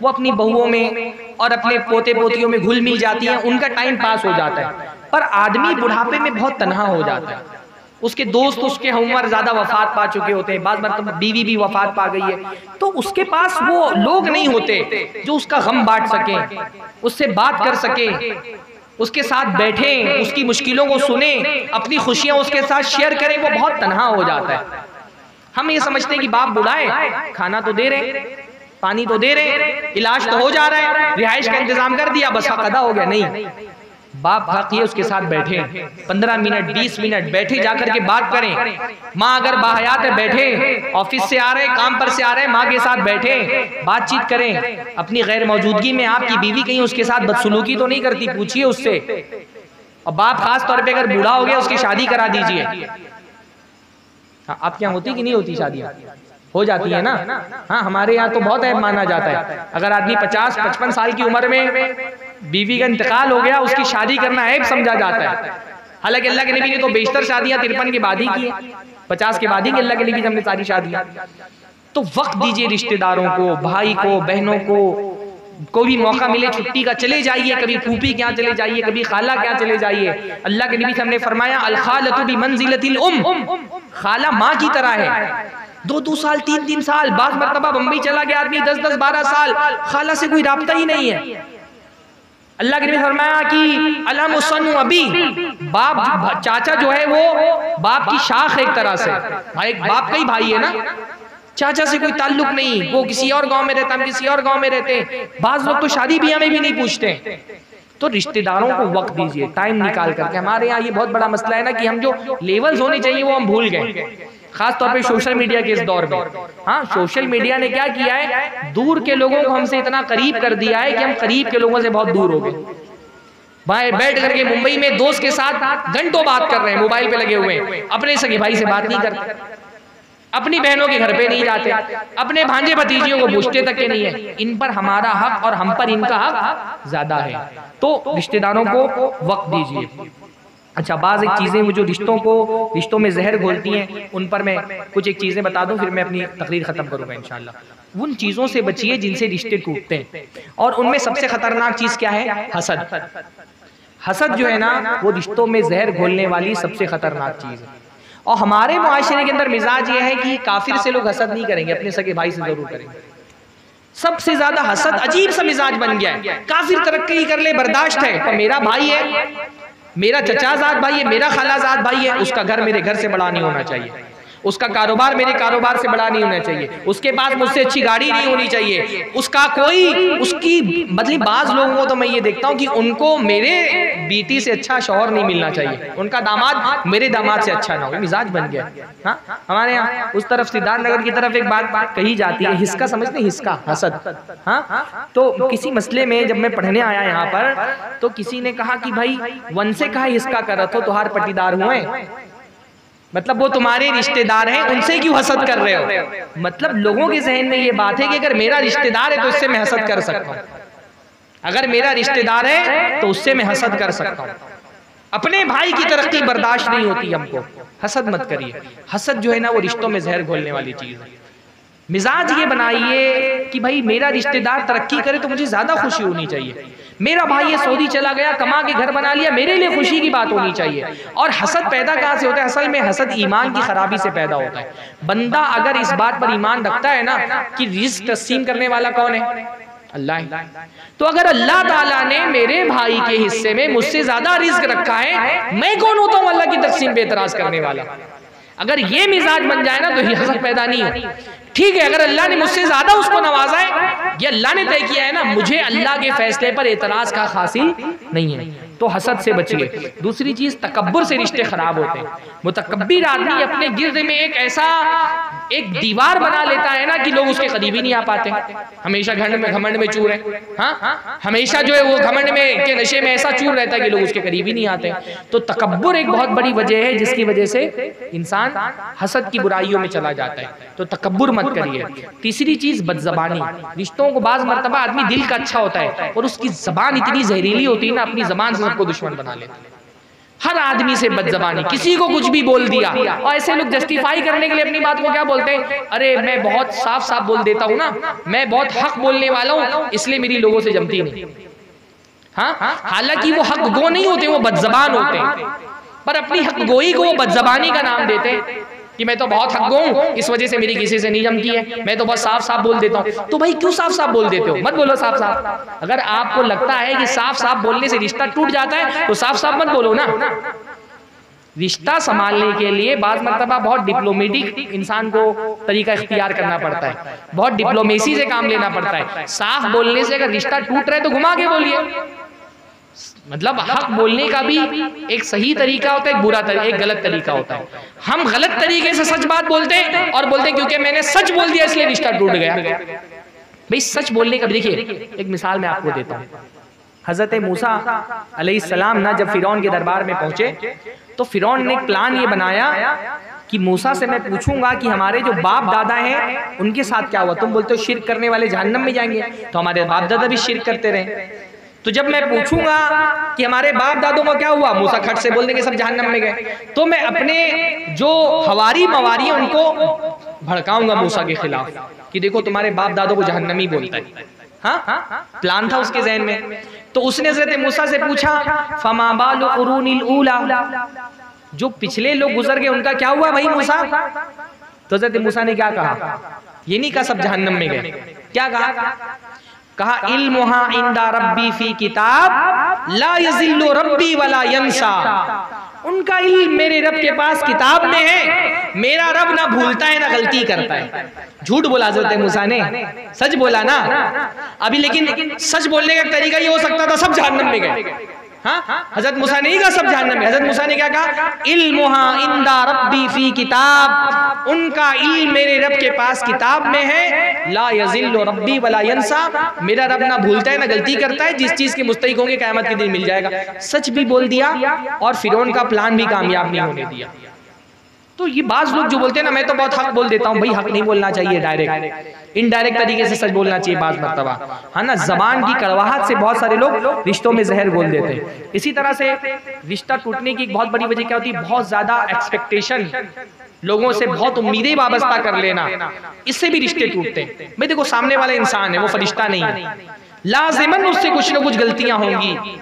S1: वो अपनी बहुओं में और अपने पोते पोतियों में घुल मिल जाती है, उनका टाइम पास हो जाता है। पर आदमी बुढ़ापे में बहुत तन्हा हो जाता है, उसके दोस्त उसके हमउम्र ज्यादा वफात पा चुके होते हैं, बाद मरतबा बीवी भी वफात पा गई है, तो उसके पास वो लोग नहीं होते जो उसका गम बांट सके, उससे बात कर सके, उसके साथ बैठे, उसकी मुश्किलों को सुने, अपनी खुशियां उसके साथ शेयर करें। वो बहुत तन्हा हो जाता है। हम ये समझते हैं कि बाप बुढ़ाए, खाना तो दे रहे, पानी तो दे रहे, इलाज तो हो जा रहा है, रिहाइश का इंतजाम कर दिया, बस अदा हो गया। नहीं, बाप हक ये उसके साथ बैठे, 15 मिनट 20 मिनट बैठे, जाकर के बात करें। माँ अगर बाहयात है, बैठे, ऑफिस से आ रहे, काम पर से आ रहे, माँ के साथ बैठे, बातचीत करें। अपनी गैर मौजूदगी में आपकी बीवी कहीं उसके साथ बदसलूकी तो नहीं करती, पूछिए उससे। और बाप खास तौर पे अगर बूढ़ा हो गया, उसकी शादी करा दीजिए। हाँ, आपके यहाँ होती कि नहीं होती शादियाँ? हो जाती है ना। हाँ, हमारे यहाँ तो बहुत ऐब माना जाता है, अगर आदमी 50-55 साल की उम्र में बीवी का इंतकाल हो गया, उसकी शादी करना ऐब समझा जाता है। हालांकि अल्लाह के नबी ने तो बेशतर शादियां 53 के बाद ही की, 50 के बाद ही अल्लाह के नबी हमने सारी शादियां। तो वक्त दीजिए रिश्तेदारों को, भाई को, बहनों को भी मौका मिले छुट्टी का चले जाइए, कभी फूफी क्या चले जाइए, कभी खाला क्या चले जाइए। अल्लाह के नबी हमने फरमाया अल खालतु बि मंजिलतिल खाला माँ की तरह है। 2-2 साल 3-3 साल, बाज़ मरतबा बम्बई चला गया आदमी 10-10 12 साल, खाला से कोई राब्ता ही नहीं है। अल्लाह के नबी फरमाया कि अलम सनु अबी, बाप चाचा जो है वो बाप की शाख एक तरह से, भाई बाप का ही भाई है ना, चाचा से कोई ताल्लुक नहीं, वो किसी और गांव में रहता, हम किसी और गांव में रहते हैं। बाज लोग तो शादी ब्याह में भी नहीं पूछते। तो रिश्तेदारों को वक्त दीजिए, टाइम निकाल करके। हमारे यहाँ ये बहुत बड़ा मसला है ना कि हम जो लेवल्स होने चाहिए वो हम भूल गए, खास तौर पे सोशल मीडिया के इस दौर में। हाँ, सोशल मीडिया ने क्या किया है, दूर के लोगों को हमसे इतना करीब कर दिया है कि हम करीब के लोगों से बहुत दूर हो गए। भाई बैठ करके मुंबई में दोस्त के साथ घंटों बात कर रहे हैं, मोबाइल पे लगे हुए हैं, अपने सगे भाई से बात नहीं करते, अपनी बहनों के घर पे नहीं जाते, अपने भांजे भतीजियों को पूछते तक के नहीं है। इन पर हमारा हक और हम पर इनका हक ज्यादा है। तो रिश्तेदारों को वक्त दीजिए। अच्छा, बाज़ एक चीज़ें वो जो रिश्तों में जहर घोलती हैं, उन पर मैं कुछ एक चीज़ें बता दूं, फिर मैं अपनी तकरीर ख़त्म करूँगा इंशाल्लाह। उन चीज़ों से बचिए जिनसे रिश्ते टूटते हैं, और उनमें सबसे ख़तरनाक चीज़ क्या है, हसद। हसद जो है ना, वो रिश्तों में जहर घोलने वाली सबसे ख़तरनाक चीज़ है। और हमारे मुआशरे के अंदर मिजाज ये है कि काफिर से लोग हसद नहीं करेंगे, अपने सगे भाई से जरूर करेंगे। सबसे ज्यादा हसद अजीब सा मिजाज बन गया है। काफिर तरक्की कर ले बर्दाश्त है, पर मेरा भाई है, मेरा चचाजाद भाई है, मेरा खालाजाद भाई है, उसका घर मेरे घर से बड़ा नहीं होना चाहिए, उसका कारोबार मेरे कारोबार से बड़ा नहीं होना चाहिए, उसके पास मुझसे अच्छी गाड़ी नहीं होनी चाहिए, उसका कोई उसकी मतलब बाज लोगों को तो मैं ये देखता हूँ कि उनको मेरे बेटी से अच्छा शौहर नहीं मिलना चाहिए, उनका दामाद मेरे दामाद से अच्छा ना हो। मिजाज बन गया। हाँ, हमारे यहाँ उस तरफ सिद्धार्थनगर की तरफ एक बात कही जाती है, हिस्का समझते, हिस्का, हसद। हाँ, तो किसी मसले में जब मैं पढ़ने आया यहाँ पर, तो किसी ने कहा कि भाई वन से कहा हिस्का करत हो, तुहार पटीदार हुए, मतलब वो तुम्हारे रिश्तेदार हैं, उनसे क्यों हसद कर रहे हो। मतलब लोगों के जहन में ये बात है कि अगर मेरा रिश्तेदार है तो उससे मैं हसद कर सकता हूँ, अगर मेरा रिश्तेदार है तो उससे मैं हसद कर सकता हूँ। अपने भाई की तरक्की बर्दाश्त नहीं होती हमको, हसद मत करिए। हसद जो है ना, वो रिश्तों में जहर घोलने वाली चीज है। मिजाज ये बनाइए कि भाई मेरा रिश्तेदार तरक्की करे तो मुझे ज्यादा खुशी होनी चाहिए, मेरा भाई ये सऊदी चला गया, कमा के घर बना लिया, मेरे लिए खुशी की बात होनी चाहिए। और हसद पैदा कहाँ से होता है, असल में हसद ईमान की खराबी से पैदा होता है। बंदा अगर इस बात पर ईमान रखता है ना कि रिस्क तकसीम करने वाला कौन है, अल्लाह है, तो अगर अल्लाह ताला ने मेरे भाई के हिस्से में मुझसे ज्यादा रिस्क रखा है, मैं कौन होता हूँ अल्लाह की तकसीम पे एतराज करने वाला। अगर ये मिजाज बन जाए ना तो हसद पैदा नहीं हो। ठीक है, अगर अल्लाह ने मुझसे ज्यादा उसको नवाजा है, ये अल्लाह ने तय किया है ना, मुझे अल्लाह के फैसले पर एतराज का हासिल नहीं है, तो हसद से बचिए। दूसरी चीज, तकब्बुर से रिश्ते खराब होते हैं। मुतकब्बिर आदमी अपने गिर्द में एक दीवार बना लेता है ना कि लोग उसके करीब ही नहीं आ पाते, हमेशा घमंड में चूर है। हाँ, हमेशा जो है वो घमंड में के नशे में ऐसा चूर रहता है कि लोग उसके करीब ही नहीं आते। तो तकब्बुर एक बहुत बड़ी वजह है जिसकी वजह से इंसान हसद की बुराइयों में चला जाता है, तो तकब्बुर मत करिए। तीसरी चीज, बदजबानी। रिश्तों को बाज मर्तबा आदमी दिल का अच्छा होता है और उसकी जबान इतनी जहरीली होती है ना, अपनी जबान से सबको दुश्मन बना लेता है। हर आदमी से बदजबानी, किसी को कुछ भी बोल दिया। और ऐसे लोग जस्टिफाई करने के लिए अपनी बात को क्या बोलते हैं, अरे मैं बहुत साफ साफ बोल देता हूँ ना, मैं बहुत हक बोलने वाला हूँ, इसलिए मेरी लोगों से जमती नहीं। हाँ, हालांकि वो हक गो नहीं होते, वो बदजबान होते हैं, पर अपनी हक गोई को वो बदजबानी का नाम देते हैं कि मैं तो बहुत हक गो हूं, इस वजह से मेरी किसी से नहीं जमती है, मैं तो बहुत साफ साफ बोल देता हूँ। तो भाई क्यों साफ साफ बोल देते हो, मत बोलो साफ साफ। अगर आपको लगता है कि साफ साफ बोलने से रिश्ता टूट जाता है तो साफ साफ मत बोलो ना। रिश्ता संभालने के लिए बात मर्तबा बहुत डिप्लोमेटिक इंसान को तरीका इख्तियार करना पड़ता है, बहुत डिप्लोमेसी से काम लेना पड़ता है। साफ बोलने से अगर रिश्ता टूट रहा है तो घुमा के बोलिए। मतलब हक बोलने का भी एक सही तरीका होता है, एक बुरा तरीका, एक गलत तरीका होता है। हम गलत तरीके से सच बात बोलते हैं और बोलते हैं क्योंकि मैंने सच बोल दिया इसलिए रिश्ता टूट गया। भाई सच बोलने का, देखिए एक मिसाल मैं आपको देता हूँ। हजरत मूसा अलैहिस्सलाम ना जब फिरौन के दरबार में पहुंचे तो फिरौन ने प्लान ये बनाया कि मूसा से मैं पूछूंगा कि हमारे जो बाप दादा हैं उनके साथ क्या हुआ। तुम बोलते हो शिर्क करने वाले जहन्नम में जाएंगे, तो हमारे बाप दादा भी शिर्क करते रहे। तो जब मैं पूछूंगा कि हमारे बाप दादों का क्या हुआ, मूसा खट से बोलने के सब जहन्नम में गए, तो मैं अपने जो हवारी मवारी उनको भड़काऊंगा मूसा के खिलाफ कि देखो तुम्हारे बाप दादों को जहन्नमी बोलता है। हाँ, प्लान था उसके ज़हन में। तो उसने हज़रत मूसा से पूछा फमा बालु कुरूनिल ऊला, जो पिछले लोग गुजर गए उनका क्या हुआ भाई मूसा? तो हज़रत मूसा ने क्या कहा? ये नहीं कहा सब जहन्नम में गए, क्या कहा इल्मुहा इंदा रब्बी फी किताब ला यज़िल्लु रब्बी वला यंसा। उनका इल्म मेरे रब के पास किताब में है, मेरा रब ना भूलता है ना गलती करता है। झूठ बोला हज़रत मूसा ने, सच बोला ना अभी, लेकिन सच बोलने का तरीका ये हो सकता था सब जहन्नम में गए। हाँ, हज़रत मूसा ने नहीं कहा सब जहन्नम में। हज़रत मूसा ने क्या कहा? इल्मुहा इंदा रब्बी फी किताब, उनका इल्म मेरे रब के पास किताब में है। ला यज़िल्लु रब्बी वला यंसा, मेरा रब ना भूलता है ना गलती करता है। जिस चीज के मुस्तहिक होंगे क़यामत के दिन मिल जाएगा। सच भी बोल दिया और फिरौन का प्लान भी कामयाब नहीं होने दिया। तो ये बाज लोग जो बोलते हैं ना, मैं तो बहुत हक बोल देता हूँ, भाई हक नहीं बोलना चाहिए, डायरेक्ट इनडायरेक्ट तरीके से सच बोलना चाहिए बाज मर्तबा, है ना। जबान की कड़वाहट से बहुत सारे लोग रिश्तों में जहर घोल देते हैं। इसी तरह से रिश्ता टूटने की एक बहुत बड़ी वजह क्या होती है? बहुत ज्यादा एक्सपेक्टेशन, लोगों से बहुत उम्मीदें वाबस्ता कर लेना, इससे भी रिश्ते टूटते हैं। भाई देखो सामने वाला इंसान है, वो फरिश्ता नहीं है, लाजिमन उससे कुछ ना कुछ गलतियां होंगी।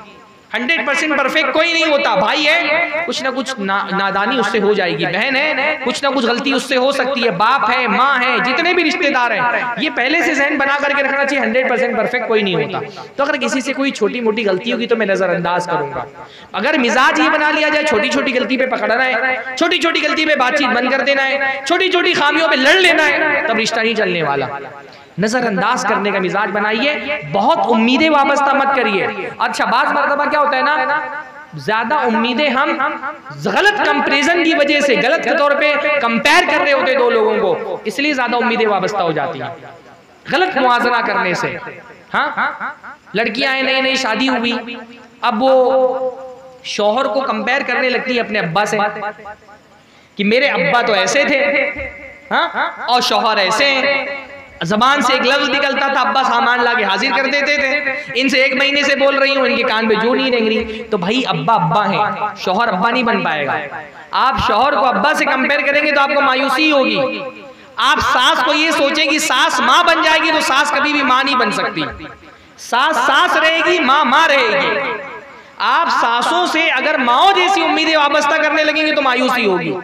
S1: 100% परफेक्ट कोई नहीं होता। भाई है, कुछ ना कुछ नादानी उससे हो जाएगी। बहन है, कुछ ना कुछ गलती उससे हो सकती है। बाप है, माँ है, जितने भी रिश्तेदार हैं, ये पहले से ज़हन बना करके रखना चाहिए। 100% परफेक्ट कोई नहीं होता। तो अगर किसी से कोई छोटी मोटी गलती होगी तो मैं नजरअंदाज करूंगा। अगर मिजाज ये बना लिया जाए छोटी छोटी गलती पे पकड़ना है, छोटी छोटी गलती पे बातचीत बंद कर देना है, छोटी छोटी खामियों पे लड़ लेना है, तब रिश्ता नहीं चलने वाला। नजरअंदाज करने का मिजाज बनाइए, बहुत उम्मीदें वाबस्ता मत करिए। अच्छा, बात मर्तबा क्या होता है ना, ज्यादा उम्मीदें हम गलत कंपैरिजन की वजह से, गलत के तौर पे कंपेयर कर रहे होते दो लोगों को, इसलिए ज्यादा उम्मीदें वाबस्ता हो जाती हैं गलत मुआवजा करने से। हाँ, लड़कियां हैं, नई नई शादी हुई, अब वो शौहर को कंपेयर करने लगती है अपने अब्बा से कि मेरे अब्बा तो ऐसे थे, हाँ, और शौहर ऐसे हैं। जबान से एक लफ्ज निकलता था, अब्बा सामान लाके हाजिर कर देते थे। इनसे 1 महीने से बोल रही हूँ, इनके कान पे जू नहीं रेंग रही। तो भाई अब्बा अब्बा है, शौहर अब्बा नहीं बन पाएगा। आप शौहर को अब्बा से कंपेयर करेंगे तो आपको मायूसी होगी। आप सास को ये सोचे कि सास माँ बन जाएगी, तो सास कभी भी माँ नहीं बन सकती। सास सास रहेगी, माँ माँ रहेगी। आप सासों से अगर माओ जैसी उम्मीदें वाबस्ता करने लगेंगे तो मायूसी होगी।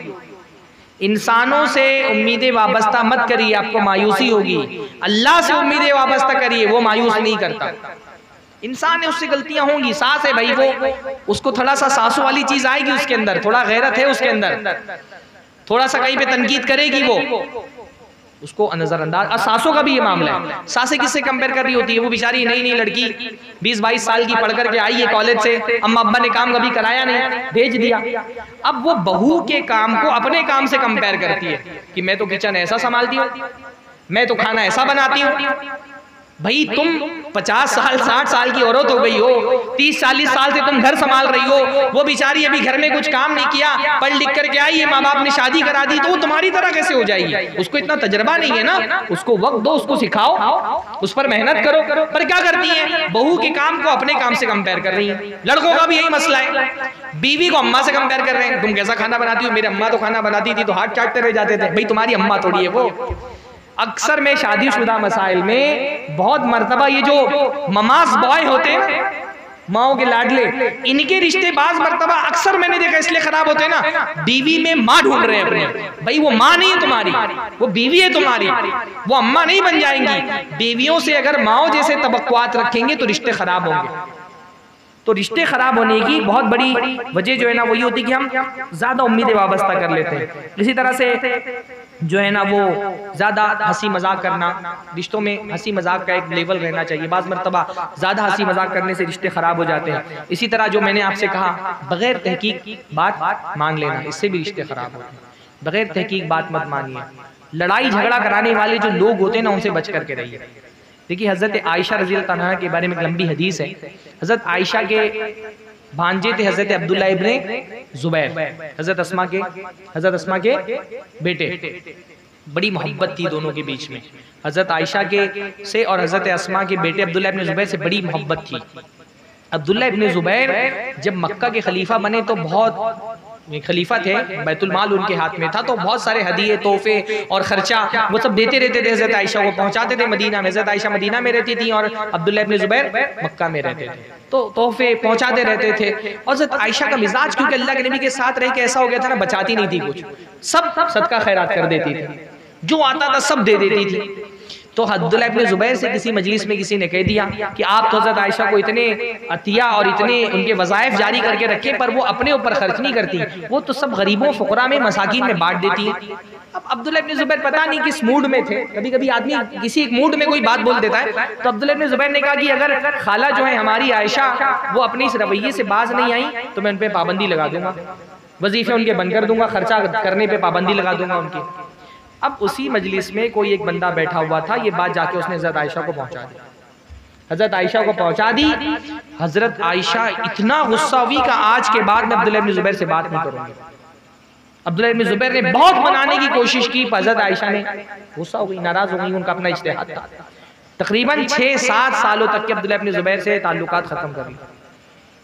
S1: इंसानों से उम्मीदें वाबस्ता मत करिए, आपको मायूसी होगी। अल्लाह से उम्मीदें वाबस्ता करिए, वो मायूस नहीं करता। इंसान है, उससे गलतियां होंगी। सास है भाई, वो उसको थोड़ा सा सासों वाली चीज आएगी उसके अंदर, थोड़ा गैरत है उसके अंदर, थोड़ा सा कहीं पे तनकीद करेगी, वो उसको नजरअंदाज। और सासों का भी ये मामला है। सासें किससे कंपेयर कर रही होती है? वो बेचारी नई नई लड़की 20-22 साल की पढ़ करके आई है कॉलेज से, अम्मा अब्बा ने काम कभी कराया नहीं, भेज दिया। अब वो बहू के काम को अपने काम से कंपेयर करती है कि मैं तो किचन ऐसा संभालती हूँ, मैं तो खाना ऐसा बनाती हूँ। भाई तुम 50 साल 60 साल की औरत हो गई हो, 30-40 साल से तुम घर संभाल रही हो, वो बेचारी अभी घर में कुछ काम नहीं किया, पढ़ लिख करके आई है, माँ बाप ने शादी करा दी, तो वो तुम्हारी तरह कैसे हो जाएगी? उसको इतना तजर्बा नहीं है ना, उसको वक्त दो, उसको सिखाओ, उस पर मेहनत करो। पर क्या करती है, बहू के काम को अपने काम से कंपेयर कर रही है। लड़कों का भी यही मसला है, बीवी को अम्मा से कंपेयर कर रहे हैं। तुम कैसा खाना बनाती हो? मेरी अम्मा तो खाना बनाती थी तो हाथ चाटते रह जाते थे। भाई तुम्हारी अम्मा थोड़ी है वो। अक्सर में शादीशुदा मसाइल में बहुत मर्तबा ये जो ममास बॉय होते हैं, माओ के लाडले, इनके रिश्ते बाज मर्तबा अक्सर मैंने देखा इसलिए खराब होते हैं ना, बीवी में माँ ढूंढ रहे हैं अपने। भाई वो माँ नहीं है तुम्हारी, वो बीवी है तुम्हारी, वो अम्मा नहीं बन जाएंगी। बीवियों से अगर माओ जैसे तवक्कुआत रखेंगे तो रिश्ते खराब होंगे। तो रिश्ते खराब होने की बहुत बड़ी वजह जो है ना वही होती है कि हम ज्यादा उम्मीदें वाबस्ता कर लेते हैं। इसी तरह से जो है ना वो ज्यादा हंसी मजाक करना, रिश्तों में हंसी मजाक का एक लेवल रहना चाहिए। बाज़ मर्तबा ज्यादा हंसी मजाक करने से रिश्ते खराब हो जाते हैं। इसी तरह जो मैंने आपसे कहा, बगैर तहकीक बात मान लेना, इससे भी रिश्ते खराब होते हैं। बगैर तहकीक बात मत मानिए। लड़ाई झगड़ा कराने वाले जो लोग होते हैं ना, उनसे बच करके रहिए। देखिए हजरत आयशा रज़ी अल्लाह तआला के बारे में एक लंबी हदीस है। हजरत आयशा के भांजे थे हजरत अब्दुल्ला इब्ने जुबैर, हजरत अस्मा के बेटे। बड़ी मोहब्बत थी दोनों के बीच में, हजरत आयशा के से और हजरत अस्मा के बेटे अब्दुल्ला इब्ने जुबैर से बड़ी मोहब्बत थी। अब्दुल्ला इब्ने जुबैर जब मक्का के खलीफा बने तो बहुत खलीफा थे, बैतुल माल उनके हाथ में था, तो बहुत सारे हदिये, तोहफे और खर्चा वो सब देते रहते थे हज़रत आयशा को, पहुंचाते थे मदीना में। हज़रत आयशा मदीना में रहती थी और अब्दुल्लाह इब्न ज़ुबैर मक्का में रहते थे, तो तोहफे पहुंचाते रहते थे। और हज़रत आयशा का मिजाज क्योंकि अल्लाह के नबी के साथ रह के ऐसा हो गया था ना, बचाती नहीं थी कुछ, सब सदका खैरात कर देती थी, जो आता था सब दे देती थी। तो अब्दुल्लाह इब्न ज़ुबैर से किसी मजलिस में किसी ने कह दिया कि आप तो हज़रत आयशा को इतने अतिया और इतने उनके वज़ाइफ जारी करके रखे, पर वो अपने ऊपर खर्च नहीं करती, वो तो सब गरीबों फुकरा में मसाकिन में बांट देती है। अब अब्दुल्लाह इब्न ज़ुबैर पता नहीं किस मूड में थे, कभी कभी आदमी किसी एक मूड में कोई बात बोल देता है। तो अब्दुल्लाह इब्न ज़ुबैर ने कहा कि अगर खाला जो है हमारी आयशा वो अपने इस रवैये से बाज नहीं आई तो मैं उन पर पाबंदी लगा दूंगा, वजीफे उनके बंद कर दूंगा, खर्चा करने पे पाबंदी लगा दूंगा उनकी। अब उसी मजलिस में कोई एक बंदा बैठा हुआ था, ये बात जाके उसने हज़रत आयशा को पहुंचा दी, हज़रत आयशा को पहुंचा दी। हज़रत आयशा इतना गुस्सा हुई कि आज के बाद मैं अब्दुल्लाह इब्न ज़ुबैर से बात नहीं करूंगी। अब्दुल्लाह इब्न ज़ुबैर ने बहुत मनाने की कोशिश की, हज़रत आयशा ने गुस्सा हो गई, नाराज हो गई, उनका अपना इज्तिहाद था। तकरीबन 6-7 सालों तक के अब्दुल्लाह इब्न ज़ुबैर से ताल्लुकात खत्म कर लिए।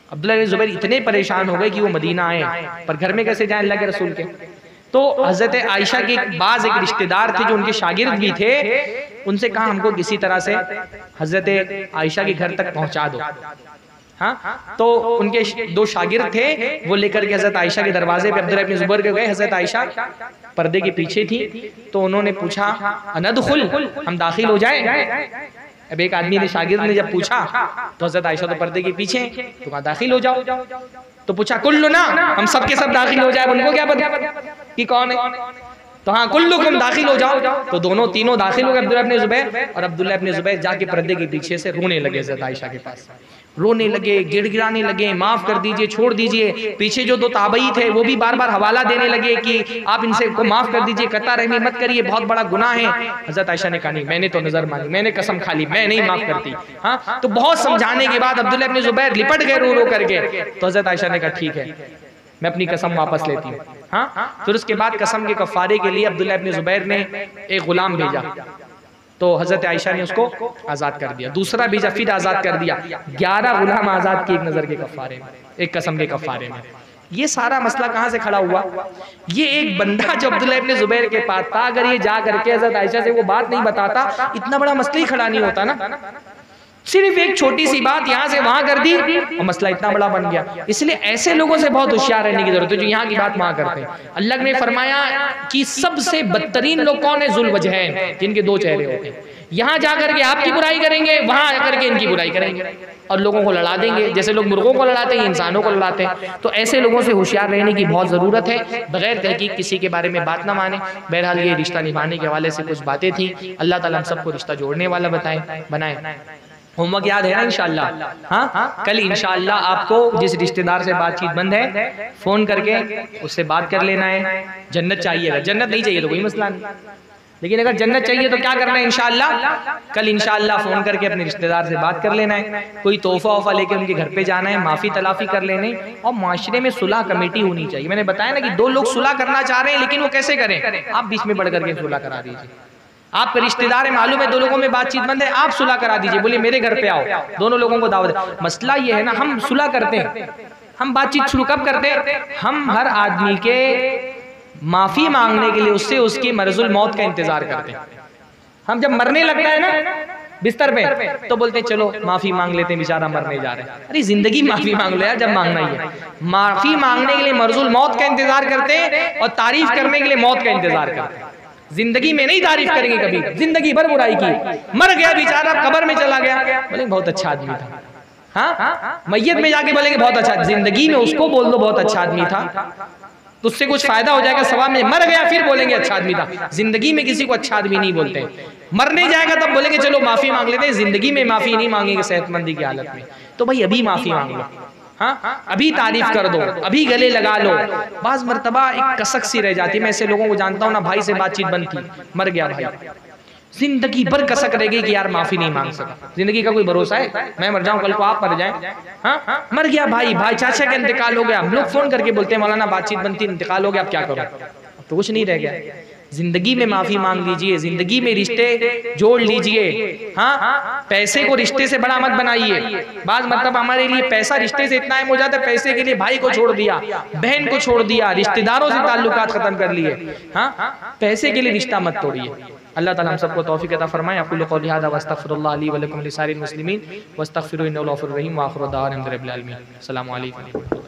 S1: अब्दुल्लाह इब्न ज़ुबैर इतने परेशान हो गए कि वो मदीना आए, पर घर में कैसे जाएं अल्लाह के रसूल के। तो हज़रत आयशा के बाज एक रिश्तेदार थे जो उनके शागिर्द भी थे, उनसे कहा हमको किसी तरह से हज़रत आयशा के घर तक पहुंचा दो। हाँ, तो उनके 2 शागिर्द थे, वो लेकर के हज़रत आयशा के दरवाजे पे अब्दुल्लाह इब्न ज़ुबैर के गए। हज़रत आयशा पर्दे के पीछे थी, तो उन्होंने पूछा अनदखुल, हम दाखिल हो जाए। अब एक आदमी ने, शागिर्द ने जब पूछा तो हज़रत आयशा तो पर्दे के पीछे, तो कहा दाखिल हो जाओ। तो पूछा कुल्लु ना, हम सब के सब दाखिल हो जाए, उनको क्या पता कि कौन है। तो हाँ कुल्लुकुम दाखिल हो जाओ। तो दोनों तीनों दाखिल हो गए, अब्दुल्लाह इब्न ज़ुबैर, और अब्दुल्लाह इब्न ज़ुबैर जाके पर्दे के पीछे से रोने लगे हज़रत आयशा के पास, रोने लगे, गिड़गिड़ाने लगे, माफ कर दीजिए, छोड़ दीजिए। पीछे जो 2 ताबई थे वो भी बार बार हवाला देने लगे कि आप इनसे को माफ कर दीजिए, कता रहमी मत करिए, बहुत बड़ा गुनाह है। हज़रत आयशा ने कहा नहीं, मैंने तो नजर मांगी, मैंने कसम खा ली, मैं नहीं माफ करती। हाँ, तो बहुत समझाने के बाद अब्दुल्लाह इब्न ज़ुबैर लिपट गए रो रो करके। तो हज़रत आयशा ने कहा ठीक है, मैं अपनी कसम वापस लेती हूँ। हाँ, फिर उसके बाद कसम के कफ़ारे के लिए अब्दुल्लाह इब्न ज़ुबैर ने एक गुलाम भेजा, तो हज़रत आयशा ने उसको आज़ाद कर दिया, दूसरा भेजा, फिर आज़ाद कर दिया। 11 गुलाम आज़ाद किए एक नज़र के कफ़ारे में, एक कसम के कफ़ारे में। ये सारा मसला कहाँ से खड़ा हुआ? ये एक बंदा जो अब्दुल्लाह इब्न ज़ुबैर के पास था, अगर ये जा करके हज़रत आयशा से वो बात नहीं बताता, इतना बड़ा मसला ही खड़ा नहीं होता ना। सिर्फ एक छोटी सी बात यहाँ से वहां कर दी और मसला इतना बड़ा बन गया। इसलिए ऐसे लोगों से बहुत होशियार रहने की जरूरत है जो यहाँ की बात वहां करते हैं। अल्लाह ने फरमाया कि सबसे बदतरीन लोग कौन है? ज़ुल्वजहैन, जिनके 2 चेहरे होते हैं। यहाँ जाकर के आपकी बुराई करेंगे, वहां आकर के इनकी बुराई करेंगे और लोगों को लड़ा देंगे। जैसे लोग मुर्गों को लड़ाते हैं, इंसानों को लड़ाते हैं। तो ऐसे लोगों से होशियार रहने की बहुत ज़रूरत है, बगैर तहकीक किसी के बारे में बात ना माने। बहरहाल ये रिश्ता निभाने के हवाले से कुछ बातें थी। अल्लाह ताला हम सबको रिश्ता जोड़ने वाला बनाए। होमवर्क याद है ना इंशाअल्लाह? हाँ, कल इंशाअल्लाह आपको जिस रिश्तेदार से बातचीत बंद है, फ़ोन करके उससे बात कर लेना है। जन्नत चाहिए, अगर जन्नत नहीं चाहिए तो कोई मसला नहीं, लेकिन अगर जन्नत चाहिए तो क्या करना है? इंशाअल्लाह कल इंशाअल्लाह फ़ोन करके अपने रिश्तेदार से बात कर लेना है। कोई तोहफा वोफा लेके उनके घर पे जाना है, माफ़ी तलाफ़ी कर लेने, और माशरे में सुलह कमेटी होनी चाहिए। मैंने बताया ना कि 2 लोग सुलह करना चाह रहे हैं, लेकिन वो कैसे करें? आप बीच में बढ़ करके सुलह करा दीजिए। आपके रिश्तेदार है, मालूम है 2 लोगों में बातचीत बंद है, आप सुलह करा दीजिए। बोलिए मेरे घर पे आओ, दोनों लोगों को दावत है। मसला ये है ना, हम सुलह करते हैं, हम बातचीत शुरू कब करते हैं? हम हर आदमी के माफी मांगने के लिए उससे उसकी मरजुल मौत का इंतजार करते हैं। हम जब मरने लगता है ना बिस्तर पे, तो बोलते हैं चलो माफी मांग लेते हैं, बेचारा मरने जा रहे हैं। अरे जिंदगी माफी मांग लो यार, जब मांगना ही है। माफी मांगने के लिए मरजुल मौत का इंतजार करते हैं और तारीफ करने के लिए मौत का इंतजार करते हैं। जिंदगी में नहीं तारीफ करेंगे कभी, जिंदगी भर बुराई की, मर गया बेचारा, कब्र में चला गया, बोलेंगे बहुत अच्छा आदमी था। हाँ, मैयत में जाके बोलेंगे बहुत अच्छा, जिंदगी में उसको बोल दो बहुत अच्छा आदमी था, तो उससे कुछ फायदा हो जाएगा सवाब में। मर गया फिर बोलेंगे अच्छा आदमी था। जिंदगी में किसी को अच्छा आदमी नहीं बोलते हैं, मरने जाएगा तब बोलेंगे चलो माफी मांग लेते हैं। जिंदगी में माफी नहीं मांगेंगे सेहतमंदी की हालत में। तो भाई अभी माफी मांग लो, हाँ, अभी तारीफ कर दो, अभी गले लगा लो। बाज मर्तबा एक कसक सी रह जाती है। मैं ऐसे लोगों को जानता हूँ ना, भाई से बातचीत बंद थी, मर गया भाई, जिंदगी भर कसक रहेगी कि यार माफी नहीं मांग सका। जिंदगी का कोई भरोसा है? मैं मर जाऊं, कल को आप मर जाएं। हाँ, मर गया भाई, चाचा का इंतकाल हो गया। हम लोग फोन करके बोलते हैं मौलाना बातचीत बनती, इंतकाल हो गया, अब क्या करो? तो कुछ नहीं रह गया। जिंदगी में माफी मांग लीजिए, जिंदगी में रिश्ते जोड़ लीजिए। हाँ, पैसे को रिश्ते से बड़ा मत बनाइए। बात मतलब हमारे लिए पैसा रिश्ते से इतना अहम हो जाता है, पैसे के लिए भाई को छोड़ दिया, बहन को छोड़ दिया, रिश्तेदारों से ताल्लुकात खत्म कर लिए। हाँ, पैसे के लिए रिश्ता मत तोड़िए। अल्लाह ताला हम सबको तौफीक अता फरमाए। अक़ूलु क़ौली हाज़ा व अस्तग़फ़िरुल्लाह ली व लकुम व लिसाइरिल मुस्लिमीन वस्तग़फ़िरूहु इन्नहु गफ़ूरुर रहीम व आख़िरु दअवाना अनिल हम्दुलिल्लाहि रब्बिल आलमीन। अस्सलामु अलैकुम।